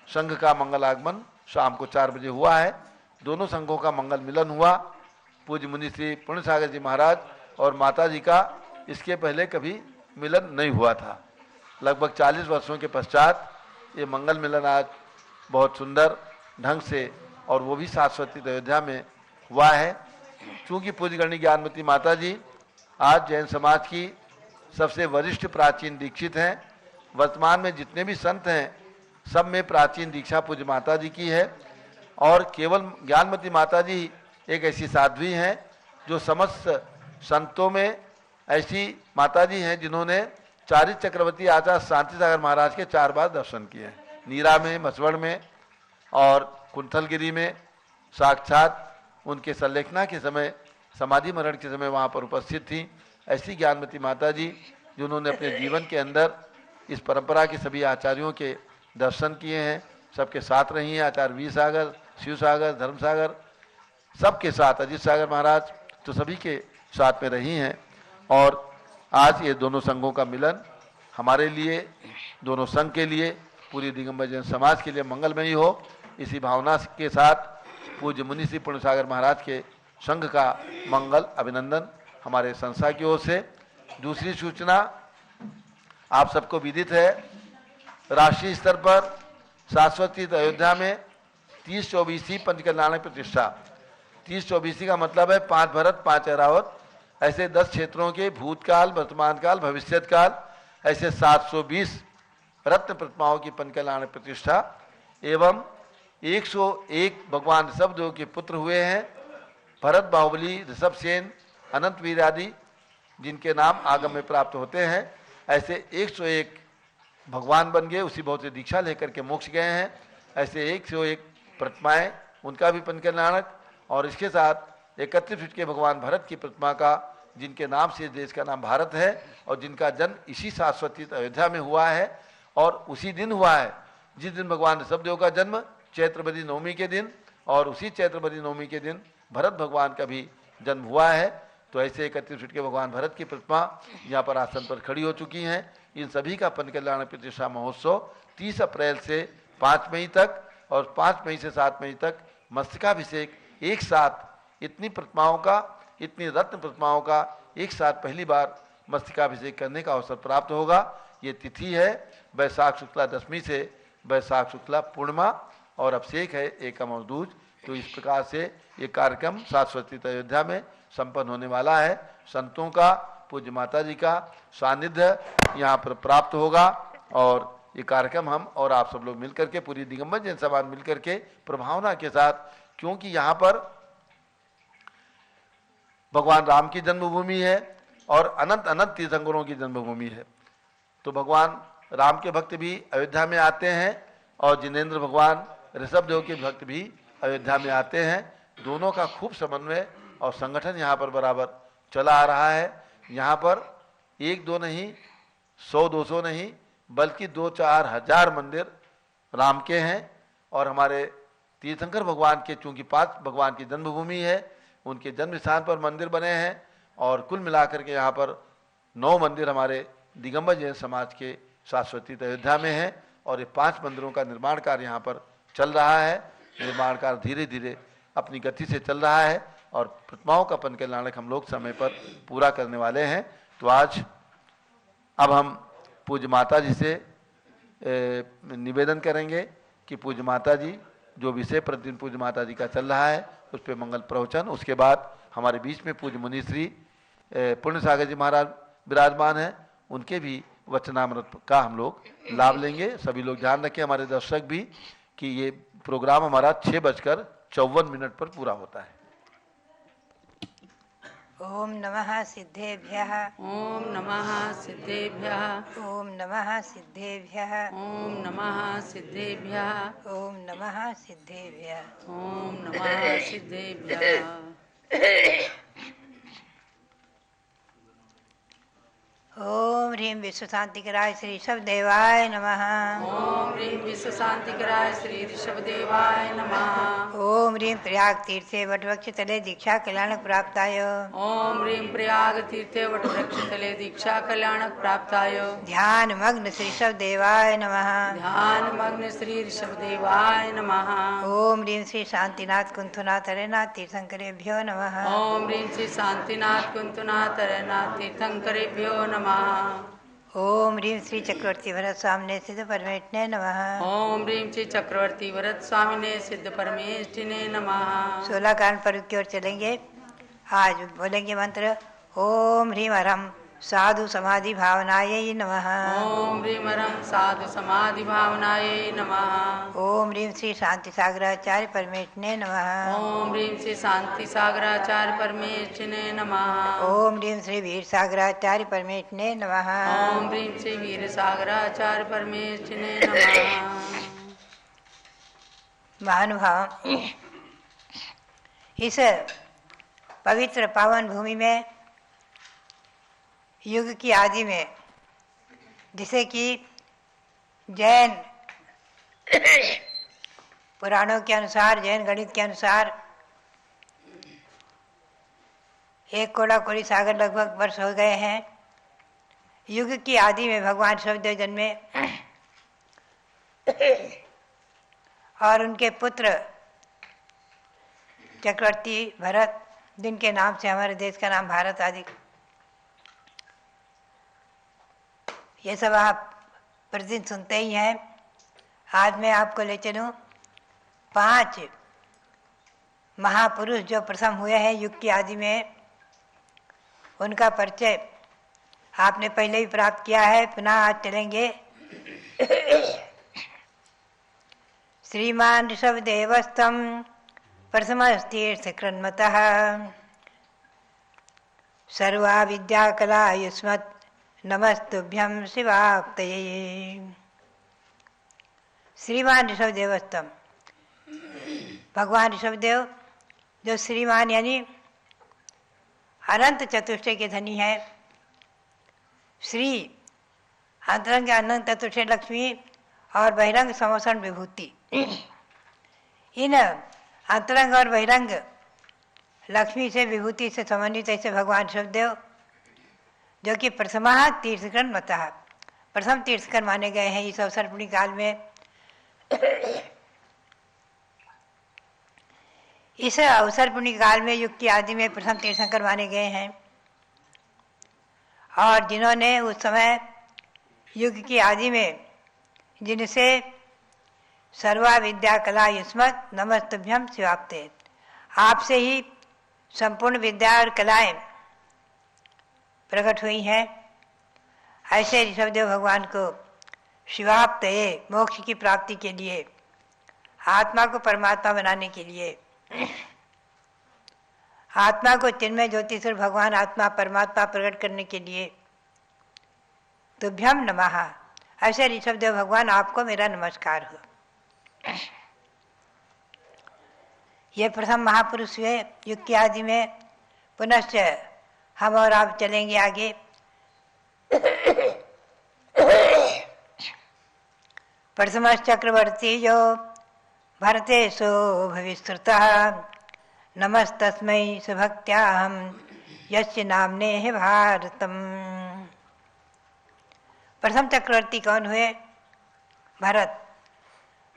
संघ का मंगल आगमन शाम को 4 बजे हुआ है। दोनों संघों का मंगल मिलन हुआ। पूज्य मुनि श्री पूर्ण सागर जी महाराज और माता जी का इसके पहले कभी मिलन नहीं हुआ था। लगभग 40 वर्षों के पश्चात ये मंगल मिलन आज बहुत सुंदर ढंग से और वो भी शाश्वती अयोध्या में हुआ है। चूँकि पूज्य गणी ज्ञानमती माता जी आज जैन समाज की सबसे वरिष्ठ प्राचीन दीक्षित हैं। वर्तमान में जितने भी संत हैं सब में प्राचीन दीक्षा पूज्य माता जी की है और केवल ज्ञानमती माता जी एक ऐसी साध्वी हैं जो समस्त संतों में ऐसी माता जी हैं जिन्होंने चारित चक्रवर्ती आचार्य शांति सागर महाराज के 4 बार दर्शन किए हैं। नीरा में, मसवड़ में और कुंथलगिरी में साक्षात उनके संलेखना के समय समाधि मरण के समय वहाँ पर उपस्थित थी। ऐसी ज्ञानमती माता जी जिन्होंने अपने जीवन के अंदर इस परंपरा के सभी आचार्यों के दर्शन किए हैं, सबके साथ रही हैं। आचार्य वीर सागर, शिव सागर, धर्म सागर सबके साथ, अजीत सागर महाराज तो सभी के साथ में रही हैं। और आज ये दोनों संघों का मिलन हमारे लिए, दोनों संघ के लिए, पूरी दिगंबर जैन समाज के लिए मंगलमयी हो, इसी भावना के साथ पूज्य मुनि श्री पूर्ण सागर महाराज के संघ का मंगल अभिनंदन हमारे संस्था की ओर से। दूसरी सूचना आप सबको विदित है, राष्ट्रीय स्तर पर शाश्वती अयोध्या में 30-24 पंचकल्याण प्रतिष्ठा। 30-24 का मतलब है 5 भरत 5 ऐरावत, ऐसे 10 क्षेत्रों के भूतकाल, वर्तमान काल, भविष्यत काल, ऐसे 720 रत्न प्रतिमाओं की पंचकल्याण प्रतिष्ठा एवं 101 भगवान ऋषभदेव के पुत्र हुए हैं। भरत, बाहुबली, ऋषभसेन, अनंत वीर आदि जिनके नाम आगम में प्राप्त होते हैं, ऐसे 101 भगवान बन गए, उसी भाव से दीक्षा लेकर के मोक्ष गए हैं। ऐसे 101 प्रतिमाएं, उनका भी पंचकल्याणक और इसके साथ 31 फीट के भगवान भरत की प्रतिमा का, जिनके नाम से देश का नाम भारत है और जिनका जन्म इसी शाश्वती अयोध्या में हुआ है और उसी दिन हुआ है जिस दिन भगवान ऋषभदेव का जन्म चैत्रबदी नवमी के दिन, और उसी चैत्रबदी नवमी के दिन भरत भगवान का भी जन्म हुआ है। तो ऐसे 31 फीट के भगवान भरत की प्रतिमा यहाँ पर आसन पर खड़ी हो चुकी हैं। इन सभी का पंचकल्याण प्रतिष्ठा महोत्सव 30 अप्रैल से 5 मई तक और 5 मई से 7 मई तक मस्तकाभिषेक एक साथ, इतनी प्रतिमाओं का, इतनी रत्न प्रतिमाओं का एक साथ पहली बार मस्तकाभिषेक करने का अवसर प्राप्त होगा। ये तिथि है वैशाख शुक्ला दशमी से वैशाख शुक्ला पूर्णिमा और अभिषेक है एकम और दूज। तो इस प्रकार से ये कार्यक्रम शाश्वती अयोध्या में संपन्न होने वाला है। संतों का, पूज्य माता जी का सानिध्य यहाँ पर प्राप्त होगा और ये कार्यक्रम हम और आप सब लोग मिलकर के, पूरी दिगंबर जैन समाज मिलकर के प्रभावना के साथ, क्योंकि यहाँ पर भगवान राम की जन्मभूमि है और अनंत अनंत तीर्थंकरों की जन्मभूमि है। तो भगवान राम के भक्त भी अयोध्या में आते हैं और जिनेंद्र भगवान ऋषभदेव के भक्त भी अयोध्या में आते हैं। दोनों का खूब समन्वय और संगठन यहाँ पर बराबर चला आ रहा है। यहाँ पर 1-2 नहीं, 100-200 नहीं, बल्कि 2-4 हजार मंदिर राम के हैं और हमारे तीर्थंकर भगवान के, चूंकि 5 भगवान की जन्मभूमि है, उनके जन्म स्थान पर मंदिर बने हैं और कुल मिलाकर के यहाँ पर 9 मंदिर हमारे दिगंबर जैन समाज के शाश्वती अयोध्या में है और ये 5 मंदिरों का निर्माण कार्य यहाँ पर चल रहा है। निर्माण कार्य धीरे धीरे अपनी गति से चल रहा है और प्रतिमाओं का पंचकल्याणक हम लोग समय पर पूरा करने वाले हैं। तो आज अब हम पूज्य माता जी से निवेदन करेंगे कि पूज्य माता जी जो विषय प्रतिदिन पूज्य माता जी का चल रहा है उस पर मंगल प्रवचन, उसके बाद हमारे बीच में पूज्य मुनि श्री पूर्ण सागर जी महाराज विराजमान हैं, उनके भी वचनामृत का हम लोग लाभ लेंगे। सभी लोग ध्यान रखें, हमारे दर्शक भी, कि ये प्रोग्राम हमारा 6:54 पर पूरा होता है। ओम नमः सिद्धेभ्यः ओम नमः सिद्धेभ्यः ओम नमः सिद्धेभ्यः ओम नमः सिद्धेभ्यः ओम नमः सिद्धेभ्यः ओम नमः सिद्धेभ्यः ओम ह्रीं विश्व शांतिकराय श्री ऋषभ देवाय नमः ओम ह्रीं विश्व शांतिकराय श्री ऋषभ देवाय नमः ओम ह्रीं प्रयाग तीर्थे वटवृक्ष तले दीक्षा कल्याणक प्राप्ताय ओम ह्रीं प्रयाग तीर्थे वटवृक्ष तले दीक्षा कल्याणक प्राप्ताय ध्यान मग्न श्री ऋषभ देवाय नमः ध्यान मग्न श्री ऋषभ देवाय नमः ओम ह्रीं श्री शांतिनाथ कुंथुनाथ हरेनाथ तीर्थंकरेभ्यो नमः ओम ह्रीं श्री शांतिनाथ कुंतुनाथ हरनाथ तीर्थंकरेभ्यो नमः ओम ह्रीं श्री चक्रवर्ती भरत स्वामिने सिद्ध परमेष्ठिने नमः ओम ह्रीं श्री चक्रवर्ती वरद स्वामिने सिद्ध परमेष्ठिने नमः 16 कारण पर्व की ओर चलेंगे। आज बोलेंगे मंत्र ओम ह्रीं हरम साधु समाधि भावनायै नमः ओम ह्रीं हरं साधु समाधि भावनायै नमः ओम ह्रीं श्री शांति सागराचार्य परमेष्ठिने नमः ओम ह्रीं श्री शांति सागराचार्य परमेष्ठिने नमः ओम ह्रीं श्री वीर सागराचार्य परमेष्ठिने नमः ओम ह्रीं श्री वीर सागराचार्य परमेष्ठिने नमः महानुभाव, इस पवित्र पावन भूमि में युग की आदि में, जिसे कि जैन पुराणों के अनुसार, जैन गणित के अनुसार 1 करोड़ कोड़ी सागर लगभग वर्ष हो गए हैं। युग की आदि में भगवान शिवदेव जन्मे और उनके पुत्र चक्रवर्ती भरत, जिनके नाम से हमारे देश का नाम भारत आदि, ये सब आप प्रतिदिन सुनते ही हैं। आज मैं आपको ले चलूं 5 महापुरुष जो प्रथम हुए हैं युग की आदि में। उनका परिचय आपने पहले ही प्राप्त किया है, पुनः आज चलेंगे। श्रीमान ऋषभ देवस्तम प्रथमस्तीर्थ कृन्मतः सर्वा विद्या कला युष्मत् नमस्तुभ्यं शिवाप्तये। श्रीमान ऋषभ देवस्तम, भगवान ऋषभदेव जो श्रीमान यानी अनंत चतुष्टय के धनी है। श्री अंतरंग अनंत चतुष्टय लक्ष्मी और बहिरंग समोषण विभूति, इन अंतरंग और बहिरंग लक्ष्मी से विभूति से समन्वित ऐसे भगवान शिवदेव, जो कि प्रथमा तीर्थकर मतः प्रथम तीर्थकर माने गए हैं इस अवसरपूर्णी काल में। इस अवसरपूर्णी काल में युग की आदि में प्रथम तीर्थंकर माने गए हैं, और जिन्होंने उस समय युग की आदि में जिनसे सर्वा विद्या कला युष्मत् नमस्तुभ्यं शिवाप्ते, आपसे ही संपूर्ण विद्या और कलाएं प्रकट हुई हैं, ऐसे ऋषभदेव भगवान को शिवाप्तये मोक्ष की प्राप्ति के लिए, आत्मा को परमात्मा बनाने के लिए, आत्मा को चिन्मय ज्योतिषर भगवान आत्मा परमात्मा प्रकट करने के लिए तुभ्यम नमः, ऐसे ऋषभदेव भगवान आपको मेरा नमस्कार हो। ये प्रथम महापुरुष हुए युग की आदि में। पुनश्च हम और आप चलेंगे आगे। प्रथम चक्रवर्ती जो भरतेशो भविष्यतः नमस्तस्मै सुभक्त्याहं यस्य नाम्ने है भारतम। प्रथम चक्रवर्ती कौन हुए? भरत।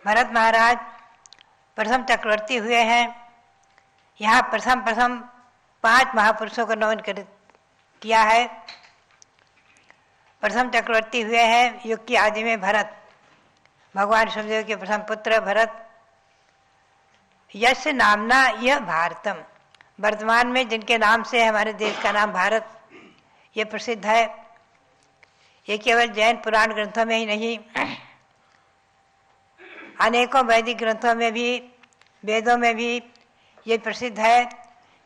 भरत महाराज प्रथम चक्रवर्ती हुए हैं। यहाँ प्रथम 5 महापुरुषों को नमन किया है। प्रथम चक्रवर्ती हुए हैं युग की आदि में भरत, भगवान शिवदेव के प्रथम पुत्र भरत। यश नामना यह भारतम, वर्तमान में जिनके नाम से हमारे देश का नाम भारत ये प्रसिद्ध है। ये केवल जैन पुराण ग्रंथों में ही नहीं, अनेकों वैदिक ग्रंथों में भी, वेदों में भी ये प्रसिद्ध है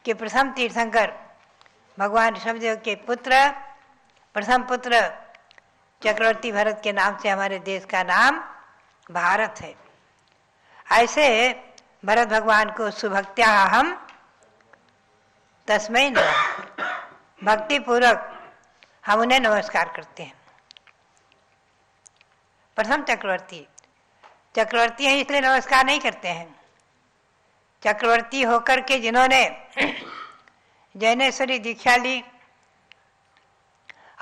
कि प्रथम तीर्थंकर भगवान ऋषभदेव के पुत्र, प्रथम पुत्र चक्रवर्ती भरत के नाम से हमारे देश का नाम भारत है। ऐसे भरत भगवान को सुभक्त्या हम तस्मै नमः, भक्ति पूर्वक हम उन्हें नमस्कार करते हैं। प्रथम चक्रवर्ती, चक्रवर्ती हैं इसलिए नमस्कार नहीं करते हैं। चक्रवर्ती होकर के जिन्होंने जैनेश्वरी दीक्षा ली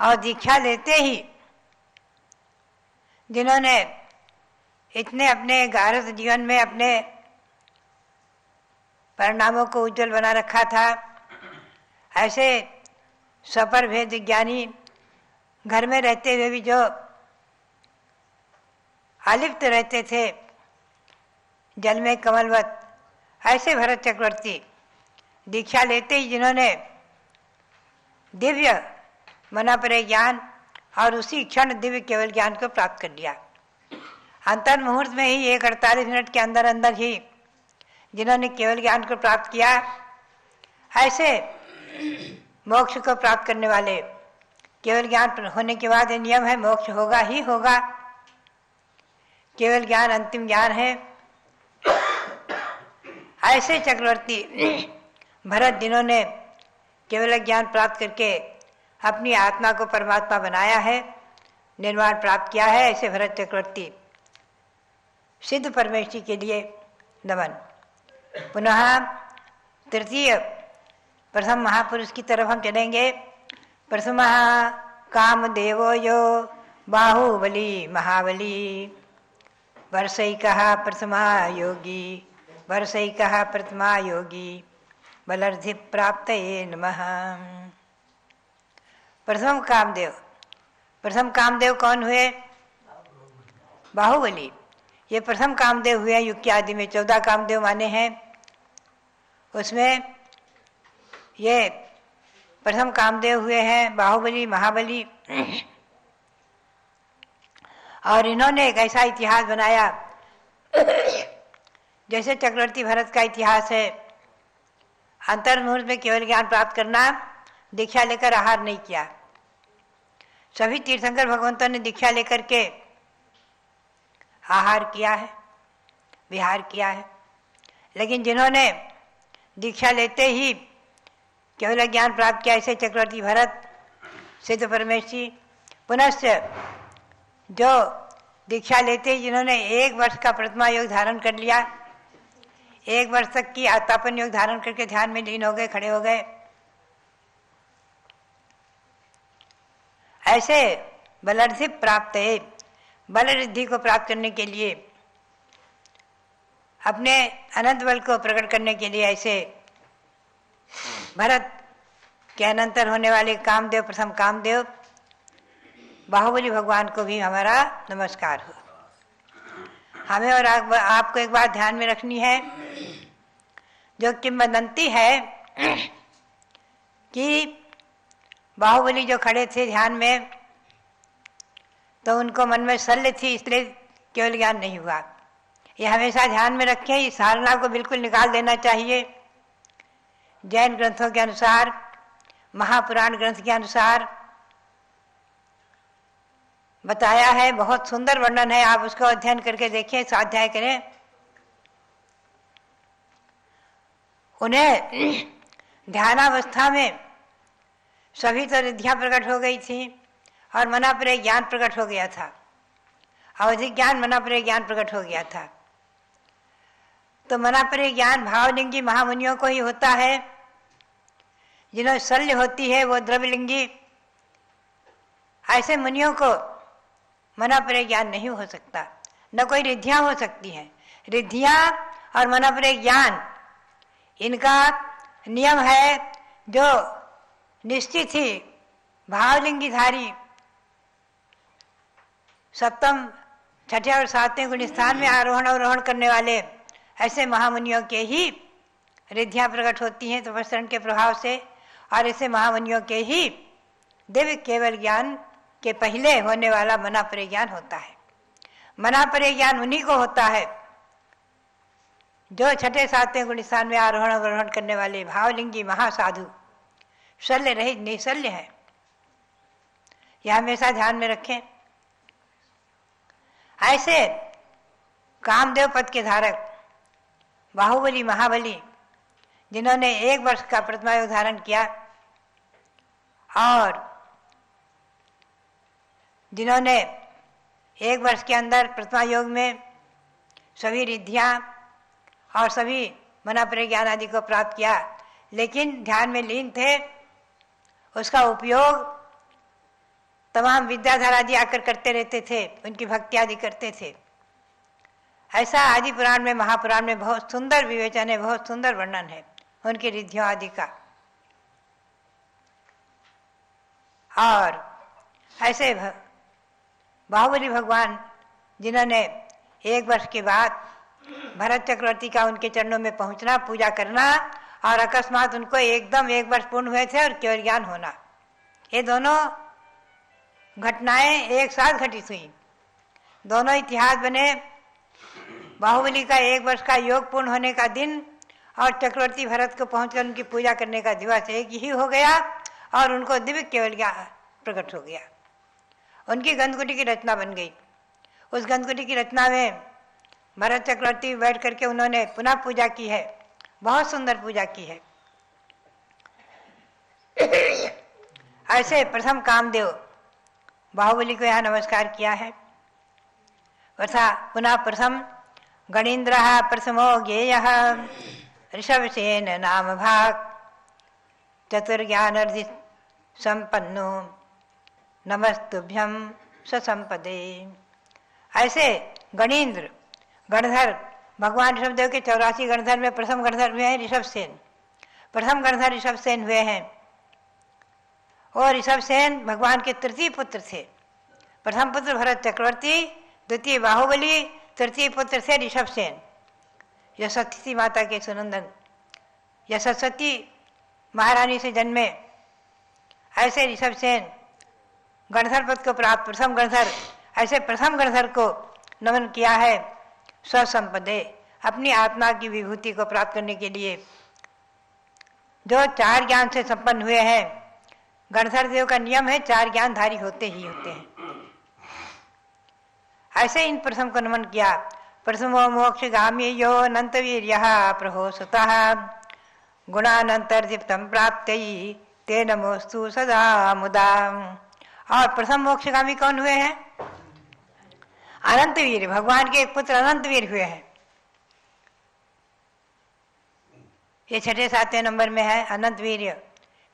और दीक्षा लेते ही जिन्होंने इतने अपने गारथ जीवन में अपने परिणामों को उज्जवल बना रखा था, ऐसे सपर भेद ज्ञानी घर में रहते हुए भी जो अलिप्त रहते थे जल में कमलवत, ऐसे भरत चक्रवर्ती दीक्षा लेते ही जिन्होंने दिव्य मनापरे ज्ञान और उसी क्षण दिव्य केवल ज्ञान को प्राप्त कर लिया। अंतर मुहूर्त में ही 1:48 मिनट के अंदर अंदर ही जिन्होंने केवल ज्ञान को प्राप्त किया, ऐसे मोक्ष को प्राप्त करने वाले, केवल ज्ञान होने के बाद ये नियम है मोक्ष होगा ही होगा, केवल ज्ञान अंतिम ज्ञान है। ऐसे चक्रवर्ती भरत जिन्होंने केवल ज्ञान प्राप्त करके अपनी आत्मा को परमात्मा बनाया है, निर्वाण प्राप्त किया है, ऐसे भरत चक्रवर्ती सिद्ध परमेश्वरी के लिए नमन। पुनः तृतीय प्रथम महापुरुष की तरफ हम चलेंगे। प्रथम कामदेवो यो बाहुबली महाबली, वर्षैकः प्रथमा योगी, वर्षैकः प्रथमा योगी, बलर्धि प्राप्तये नमः। प्रथम कामदेव, प्रथम कामदेव कौन हुए? बाहुबली। ये प्रथम कामदेव हुए युग के आदि में, 14 कामदेव माने हैं, उसमें ये प्रथम कामदेव हुए हैं बाहुबली महाबली। और इन्होंने एक ऐसा इतिहास बनाया जैसे चक्रवर्ती भरत का इतिहास है, अंतर्मुहूर्त में केवल ज्ञान प्राप्त करना, दीक्षा लेकर आहार नहीं किया। सभी तीर्थंकर भगवंतों ने दीक्षा लेकर के आहार किया है, विहार किया है, लेकिन जिन्होंने दीक्षा लेते ही केवल ज्ञान प्राप्त किया, ऐसे चक्रवर्ती भरत, सिद्ध परमेश्वरी। पुनश्च जो दीक्षा लेते ही जिन्होंने 1 वर्ष का प्रतिमा योग धारण कर लिया, 1 वर्ष तक की आतापन योग धारण करके ध्यान में लीन हो गए, खड़े हो गए, ऐसे बलर्धि प्राप्त है। बल रिद्धि को प्राप्त करने के लिए, अपने अनंत बल को प्रकट करने के लिए, ऐसे भरत के अनंतर होने वाले कामदेव, प्रथम कामदेव बाहुबली भगवान को भी हमारा नमस्कार हो। हमें और आपको एक बात ध्यान में रखनी है, जो किंवदंती है कि बाहुबली जो खड़े थे ध्यान में, तो उनको मन में शल्य थी, इसलिए केवल ज्ञान नहीं हुआ। ये हमेशा ध्यान में रखें, इस धारणा को बिल्कुल निकाल देना चाहिए। जैन ग्रंथों के अनुसार, महापुराण ग्रंथ के अनुसार बताया है, बहुत सुंदर वर्णन है, आप उसको अध्ययन करके देखिए, स्वाध्याय करें। उन्हें ध्यानावस्था में सभी तो रिद्धियां प्रकट हो गई थी और मनापरे ज्ञान प्रकट हो गया था, अवधिक ज्ञान मनापरे ज्ञान प्रकट हो गया था। तो मनापरे ज्ञान भावलिंगी महामुनियों को ही होता है, जिन्हें शल्य होती है वो द्रव्यलिंगी, ऐसे मुनियों को मनापरे ज्ञान नहीं हो सकता, न कोई रिद्धियां हो सकती हैं। रिद्धियां और मनापरे ज्ञान, इनका नियम है जो निश्चित ही भावलिंगी धारी सप्तम, छठे और सातवें गुण स्थान में आरोहण अवरोहण करने वाले ऐसे महामुनियों के ही रिद्धियां प्रकट होती हैं तपस्रण के प्रभाव से, और ऐसे महामुनियों के ही दिव्य केवल ज्ञान के पहले होने वाला मनापरे ज्ञान होता है। मनापरे ज्ञान उन्हीं को होता है जो छठे सातवें गुण स्थान में आरोहण अवरोहण करने वाले भावलिंगी महासाधु शल्य रहित निशल्य है। यह हमेशा ध्यान में रखें। ऐसे कामदेव पद के धारक बाहुबली महाबली जिन्होंने 1 वर्ष का प्रतिमा योग धारण किया और जिन्होंने 1 वर्ष के अंदर प्रतिमा योग में सभी रिद्धियां और सभी मना प्रज्ञान आदि को प्राप्त किया, लेकिन ध्यान में लीन थे, उसका उपयोग तमाम विद्याधर आदि आकर करते रहते थे, उनकी भक्ति आदि करते थे। ऐसा आदि पुराण में, महापुराण में बहुत सुंदर विवेचन है, बहुत सुंदर वर्णन है उनकी रिद्धियों आदि का। और ऐसे बाहुबली भगवान जिन्होंने 1 वर्ष के बाद भरत चक्रवर्ती का उनके चरणों में पहुंचना, पूजा करना और अकस्मात उनको एकदम 1 वर्ष पूर्ण हुए थे और केवल ज्ञान होना, ये दोनों घटनाएं एक साथ घटित हुई। दोनों इतिहास बने। बाहुबली का 1 वर्ष का योग पूर्ण होने का दिन और चक्रवर्ती भरत को पहुंचकर उनकी पूजा करने का दिवस एक ही हो गया और उनको दिव्य केवल ज्ञान प्रकट हो गया। उनकी गंधकुटी की रचना बन गई। उस गंधकुटी की रचना में भरत चक्रवर्ती बैठ करके उन्होंने पुनः पूजा की है, बहुत सुंदर पूजा की है। ऐसे प्रथम कामदेव बाहुबली को यहाँ नमस्कार किया है। तथा पुनः प्रथम गणेन्द्र प्रथमो ज्ञेय ऋषभसेन नाम भाग चतुर्ज्ञानर्धि संपन्नो नमस्तुभ्यम ससंपदे। ऐसे गणेन्द्र गणधर भगवान ऋषभदेव के 84 गणधर में प्रथम गणधर हुए हैं ऋषभसेन। प्रथम गणधर ऋषभसेन हुए हैं और ऋषभसेन भगवान के तृतीय पुत्र थे। प्रथम पुत्र भरत चक्रवर्ती, द्वितीय बाहुबली, तृतीय पुत्र थे ऋषभसेन, यशस्वती माता के सुनंदन, यशस्वती महारानी से जन्मे। ऐसे ऋषभसेन गणधर पद को प्राप्त प्रथम गणधर, ऐसे प्रथम गणधर को नमन किया है स्वसंपदे, अपनी आत्मा की विभूति को प्राप्त करने के लिए, जो 4 ज्ञान से संपन्न हुए हैं। गणधर देव का नियम है 4 ज्ञानधारी होते ही होते हैं। ऐसे इन प्रथम को नमन किया। प्रथमो मोक्षगामी यो अनंतवीर्यः प्रहोसतः गुणानंतर्दीप्तं प्राप्त्यै ते नमोस्तु सदा मुदा। और प्रथम मोक्षगामी कौन हुए हैं? अनंतवीर, भगवान के एक पुत्र अनंतवीर हुए हैं। ये 6-7वें नंबर में है अनंतवीर।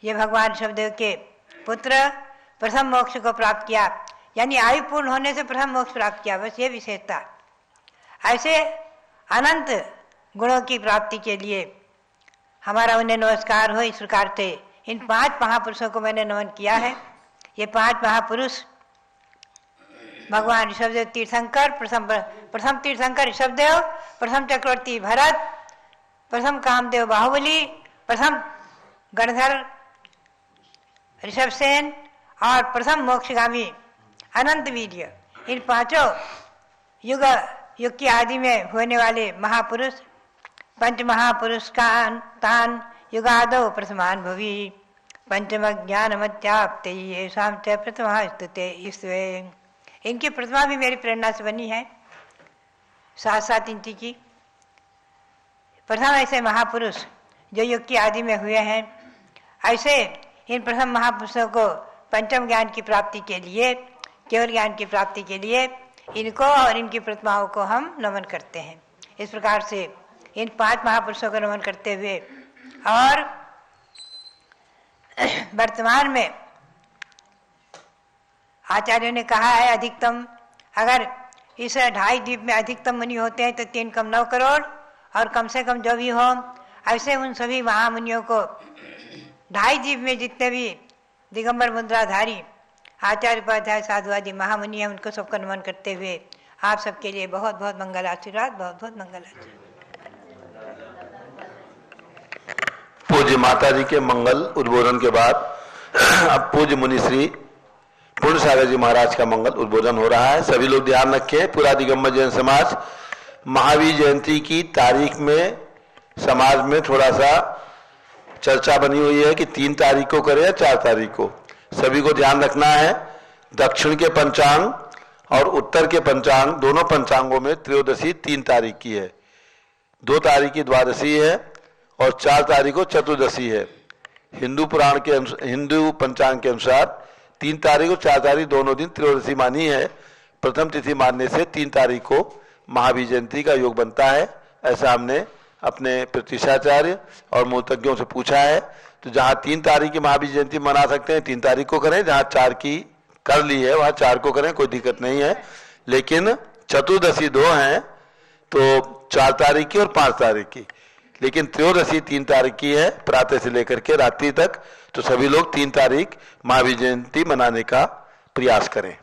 ये भगवान ऋषभदेव के पुत्र प्रथम मोक्ष को प्राप्त किया, यानी आयु पूर्ण होने से प्रथम मोक्ष प्राप्त किया, बस ये विशेषता। ऐसे अनंत गुणों की प्राप्ति के लिए हमारा उन्हें नमस्कार हो। इस प्रकार से इन 5 महापुरुषों को मैंने नमन किया है। ये 5 महापुरुष भगवान ऋषभदेव तीर्थंकर, प्रथम तीर्थंकर ऋषभदेव, प्रथम चक्रवर्ती भरत, प्रथम कामदेव बाहुबली, प्रथम गणधर ऋषभसेन और प्रथम मोक्षगामी अनंत वीर्य। इन 5 युग की आदि में होने वाले महापुरुष, पंच महापुरुष का तान युगादो प्रथमान भुवि पंचम ज्ञानमत्याप्ते येषां च प्रथमा स्तुते ईश्वे। इनकी प्रतिमा भी मेरी प्रेरणा से बनी है, 7-7 इंची की। प्रथम ऐसे महापुरुष जो युग की आदि में हुए हैं, ऐसे इन प्रथम महापुरुषों को पंचम ज्ञान की प्राप्ति के लिए, केवल ज्ञान की प्राप्ति के लिए इनको और इनकी प्रतिमाओं को हम नमन करते हैं। इस प्रकार से इन 5 महापुरुषों को नमन करते हुए और वर्तमान में आचार्यों ने कहा है अधिकतम, अगर इस 2.5 द्वीप में अधिकतम मुनि होते हैं तो 3 कम 9 करोड़, और कम से कम जो भी हो, ऐसे उन सभी महामुनियों को 2.5 द्वीप में जितने भी दिगंबर मुद्राधारी आचार्य उपाध्याय साधु आदि महामुनि हैं, उनको सबको नमन करते हुए आप सबके लिए बहुत बहुत मंगल आशीर्वाद, बहुत बहुत मंगल आशीर्वाद। पूज्य माता जी के मंगल उद्बोधन के बाद अब पूज्य मुनि श्री पूर्ण सागर जी महाराज का मंगल उद्बोधन हो रहा है। सभी लोग ध्यान रखें, पूरा दिगंबर जैन समाज महावीर जयंती की तारीख में समाज में थोड़ा सा चर्चा बनी हुई है कि 3 तारीख को करें या 4 तारीख को। सभी को ध्यान रखना है, दक्षिण के पंचांग और उत्तर के पंचांग दोनों पंचांगों में त्रयोदशी 3 तारीख की है, 2 तारीख की द्वादशी है और 4 तारीख को चतुर्दशी है। हिंदू पुराण के हिंदू पंचांग के अनुसार 3 तारीख और 4 तारीख दोनों दिन त्रयोदशी मानी है। प्रथम तिथि मानने से 3 तारीख को महावीर जयंती का योग बनता है, ऐसा हमने अपने प्रतिष्ठाचार्य और मूर्तज्ञों से पूछा है। तो जहां 3 तारीख की महावीर जयंती मना सकते हैं 3 तारीख को करें, जहां 4 की कर ली है वहां 4 को करें, कोई दिक्कत नहीं है। लेकिन चतुर्दशी 2 हैं तो 4 तारीख की और 5 तारीख की, लेकिन त्रयोदशी 3 तारीख की है प्रातः से लेकर के रात्रि तक। तो सभी लोग 3 तारीख महावीर जयंती मनाने का प्रयास करें।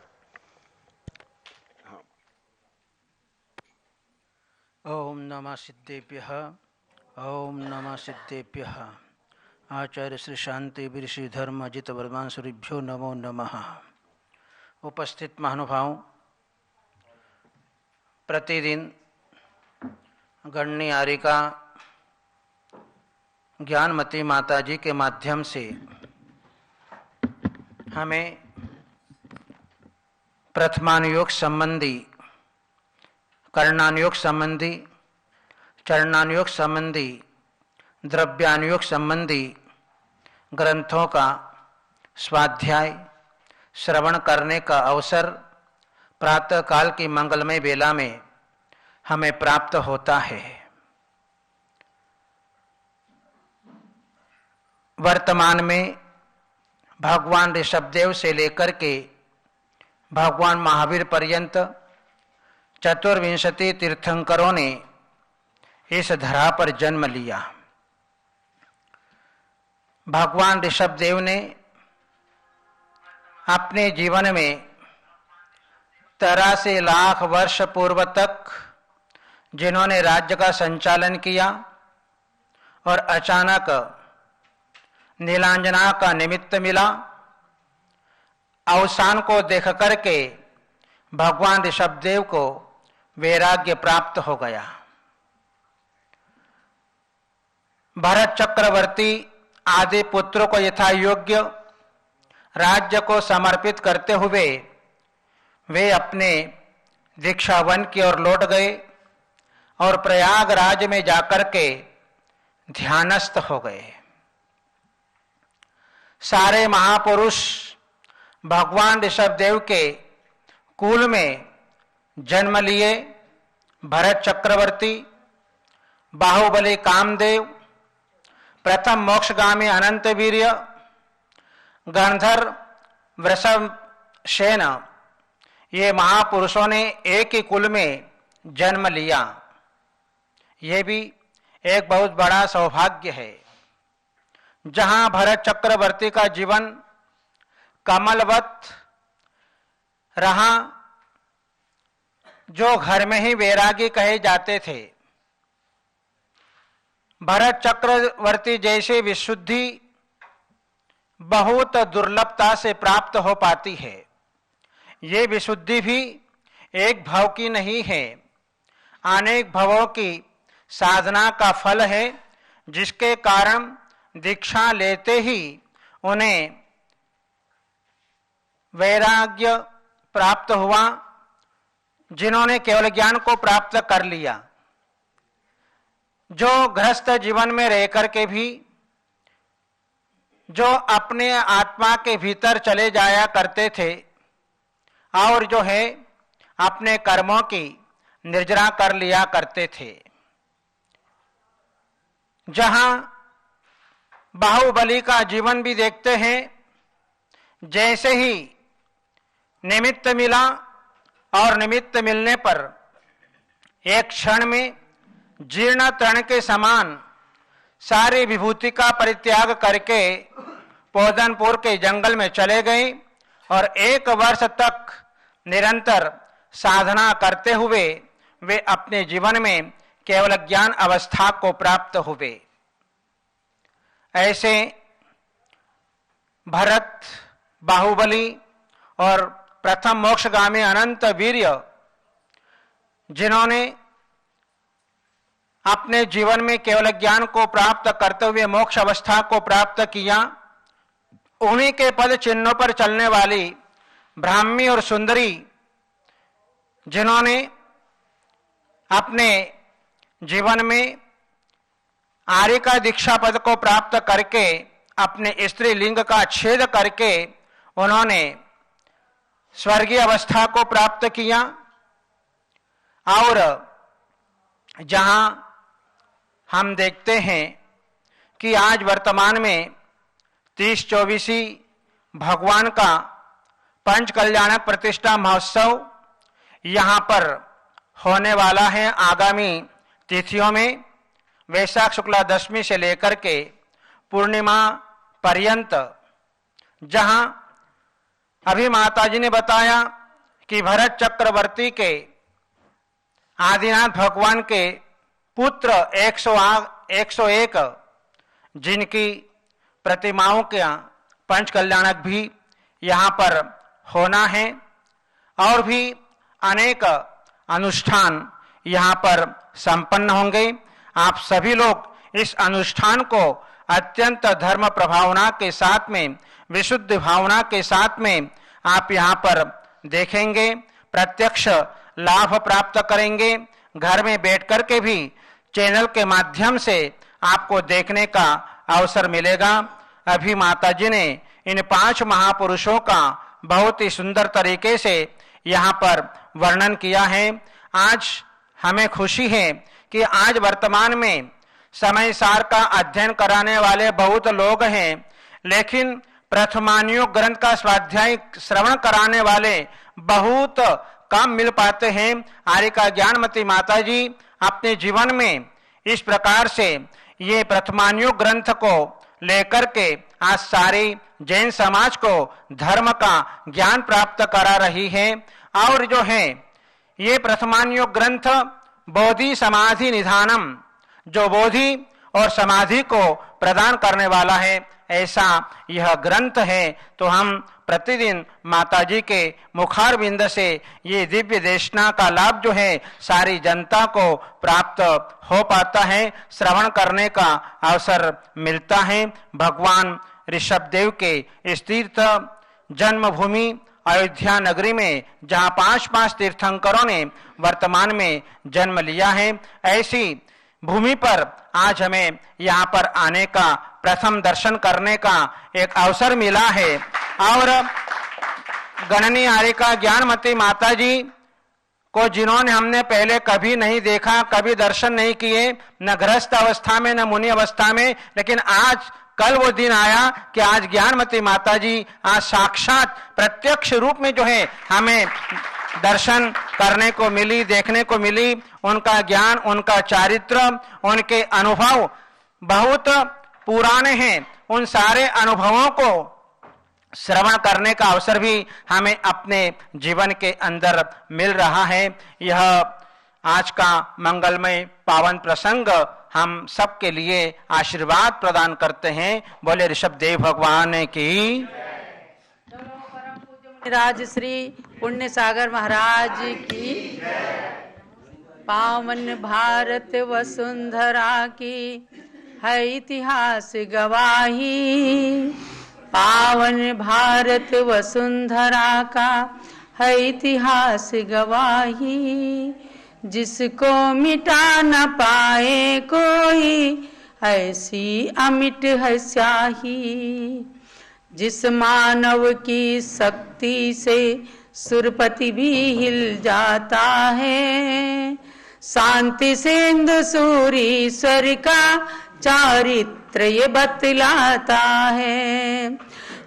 ओम नमः सिद्धेभ्यः, ओम नमः सिद्धेभ्यः। आचार्य श्री शांति वीर श्री धर्म अजित वर्धमान सूर्यभ्यो नमो नमः। उपस्थित महानुभावों, प्रतिदिन गणनी आरिका ज्ञानमती माता जी के माध्यम से हमें प्रथमानुयोग संबंधी, कर्णानुयोग संबंधी, चरणानुयोग संबंधी, द्रव्यानुयोग संबंधी ग्रंथों का स्वाध्याय श्रवण करने का अवसर प्रातः काल की मंगलमय बेला में हमें प्राप्त होता है। वर्तमान में भगवान ऋषभदेव से लेकर के भगवान महावीर पर्यंत चतुर्विंशति तीर्थंकरों ने इस धरा पर जन्म लिया। भगवान ऋषभदेव ने अपने जीवन में 83 लाख वर्ष पूर्व तक जिन्होंने राज्य का संचालन किया और अचानक नीलांजना का निमित्त मिला, अवसान को देख करके भगवान ऋषभदेव को वैराग्य प्राप्त हो गया। भरत चक्रवर्ती आदि पुत्रों को यथा योग्य राज्य को समर्पित करते हुए वे अपने दीक्षा वन की ओर लौट गए और प्रयागराज में जाकर के ध्यानस्थ हो गए। सारे महापुरुष भगवान ऋषभदेव के कुल में जन्म लिए। भरत चक्रवर्ती, बाहुबली कामदेव, प्रथम मोक्षगामी अनंत वीर्य, गंधर्व वृषभसेन, ये महापुरुषों ने एक ही कुल में जन्म लिया। ये भी एक बहुत बड़ा सौभाग्य है। जहां भरत चक्रवर्ती का जीवन कमलवत रहा, जो घर में ही वैरागी कहे जाते थे, भरत चक्रवर्ती जैसी विशुद्धि बहुत दुर्लभता से प्राप्त हो पाती है। ये विशुद्धि भी एक भव की नहीं है, अनेक भवों की साधना का फल है, जिसके कारण दीक्षा लेते ही उन्हें वैराग्य प्राप्त हुआ। जिन्होंने केवल ज्ञान को प्राप्त कर लिया, जो गृहस्थ जीवन में रह करके भी जो अपने आत्मा के भीतर चले जाया करते थे और जो है अपने कर्मों की निर्जरा कर लिया करते थे। जहां बाहुबली का जीवन भी देखते हैं, जैसे ही निमित्त मिला और निमित्त मिलने पर एक क्षण में जीर्ण तृण के समान सारी विभूति का परित्याग करके पोदनपुर के जंगल में चले गए और 1 वर्ष तक निरंतर साधना करते हुए वे अपने जीवन में केवल ज्ञान अवस्था को प्राप्त हुए। ऐसे भरत, बाहुबली और प्रथम मोक्षगामी अनंत वीर्य, जिन्होंने अपने जीवन में केवल ज्ञान को प्राप्त करते हुए मोक्ष अवस्था को प्राप्त किया, उन्हीं के पद चिन्हों पर चलने वाली ब्राह्मी और सुंदरी, जिन्होंने अपने जीवन में आर्य का दीक्षा पद को प्राप्त करके अपने स्त्री लिंग का छेद करके उन्होंने स्वर्गीय अवस्था को प्राप्त किया। और जहां हम देखते हैं कि आज वर्तमान में 30-24 भगवान का पंच कल्याणक प्रतिष्ठा महोत्सव यहाँ पर होने वाला है। आगामी तिथियों में वैशाख शुक्ला दशमी से लेकर के पूर्णिमा पर्यंत, जहां अभी माताजी ने बताया कि भरत चक्रवर्ती के आदिनाथ भगवान के पुत्र 101 जिनकी प्रतिमाओं का पंच कल्याणक भी यहाँ पर होना है, और भी अनेक अनुष्ठान यहाँ पर संपन्न होंगे। आप सभी लोग इस अनुष्ठान को अत्यंत धर्म प्रभावना के साथ में, विशुद्ध भावना के साथ में आप यहाँ पर देखेंगे, प्रत्यक्ष लाभ प्राप्त करेंगे। घर में बैठ कर के भी चैनल के माध्यम से आपको देखने का अवसर मिलेगा। अभी माताजी ने इन 5 महापुरुषों का बहुत ही सुंदर तरीके से यहाँ पर वर्णन किया है। आज हमें खुशी है कि आज वर्तमान में समय सार का अध्ययन कराने वाले बहुत लोग हैं, लेकिन प्रथमानुयोग ग्रंथ का स्वाध्याय श्रवण कराने वाले बहुत कम मिल पाते हैं। आर्य का ज्ञानमती माताजी अपने जीवन में इस प्रकार से ये प्रथमानुयोग ग्रंथ को लेकर के आज सारी जैन समाज को धर्म का ज्ञान प्राप्त करा रही है। और जो है ये प्रथमानुयोग ग्रंथ बोधि समाधि निधानम, जो बोधि और समाधि को प्रदान करने वाला है, ऐसा यह ग्रंथ है। तो हम प्रतिदिन माताजी के मुखारविंद से ये दिव्य देशना का लाभ जो है सारी जनता को प्राप्त हो पाता है, श्रवण करने का अवसर मिलता है। भगवान ऋषभदेव के इस तीर्थ जन्मभूमि अयोध्या नगरी में जहाँ 5 तीर्थंकरों ने वर्तमान में जन्म लिया है, ऐसी भूमि पर आज हमें यहाँ पर आने का, प्रथम दर्शन करने का एक अवसर मिला है। और गणनीय आर्य का ज्ञानमती माताजी को जिन्होंने हमने पहले कभी नहीं देखा, कभी दर्शन नहीं किए, न गृहस्थ अवस्था में न मुनि अवस्था में, लेकिन आज कल वो दिन आया कि आज ज्ञानमती माताजी आज साक्षात प्रत्यक्ष रूप में जो है हमें दर्शन करने को मिली, देखने को मिली। उनका ज्ञान, उनका चारित्र, उनके अनुभव बहुत पुराने हैं। उन सारे अनुभवों को श्रवण करने का अवसर भी हमें अपने जीवन के अंदर मिल रहा है। यह आज का मंगलमय पावन प्रसंग हम सबके लिए आशीर्वाद प्रदान करते हैं। बोले ऋषभदेव भगवान की। राज श्री पुण्य सागर महाराज की। पावन भारत वसुंधरा की है इतिहास गवाही। पावन भारत वसुंधरा का है इतिहास गवाही। जिसको मिटा न पाए कोई ऐसी अमिट है स्याही। जिस मानव की शक्ति से सुरपति भी हिल जाता है। शांति सिंधु सूरीश्वर का चारित्र ये बतलाता है।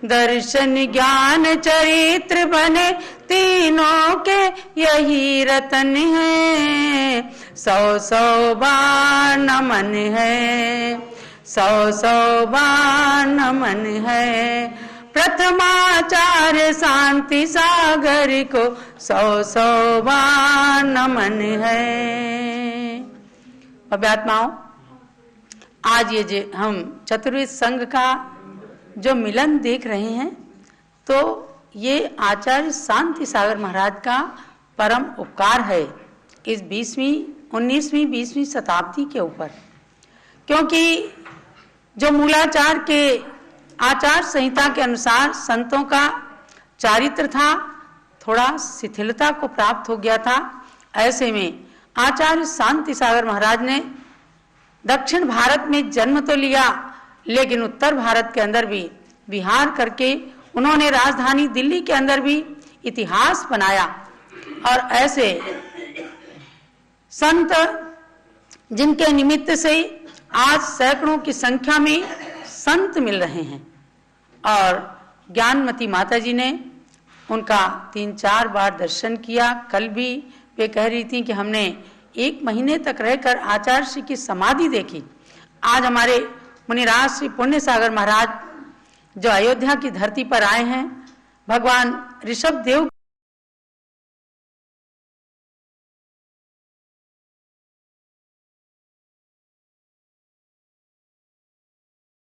दर्शन ज्ञान चरित्र बने तीनों के यही रतन है। 100 बार नमन है, 100 बार नमन है। प्रथमाचार्य शांति सागर को 100 बार नमन है। अभ्यात्माओं, आज ये हम चतुर्वेद संघ का जो मिलन देख रहे हैं, तो ये आचार्य शांति सागर महाराज का परम उपकार है। इस 20वीं 19वीं 20वीं शताब्दी के ऊपर, क्योंकि जो मूलाचार के आचार संहिता के अनुसार संतों का चारित्र था थोड़ा शिथिलता को प्राप्त हो गया था। ऐसे में आचार्य शांति सागर महाराज ने दक्षिण भारत में जन्म तो लिया, लेकिन उत्तर भारत के अंदर भी विहार करके उन्होंने राजधानी दिल्ली के अंदर भी इतिहास बनाया। और ऐसे संत जिनके निमित्त से आज सैकड़ों की संख्या में संत मिल रहे हैं। और ज्ञानमती माता जी ने उनका 3-4 बार दर्शन किया। कल भी वे कह रही थी कि हमने 1 महीने तक रहकर आचार्य श्री की समाधि देखी। आज हमारे मुनिराज श्री पुण्य सागर महाराज जो अयोध्या की धरती पर आए हैं, भगवान ऋषभ देव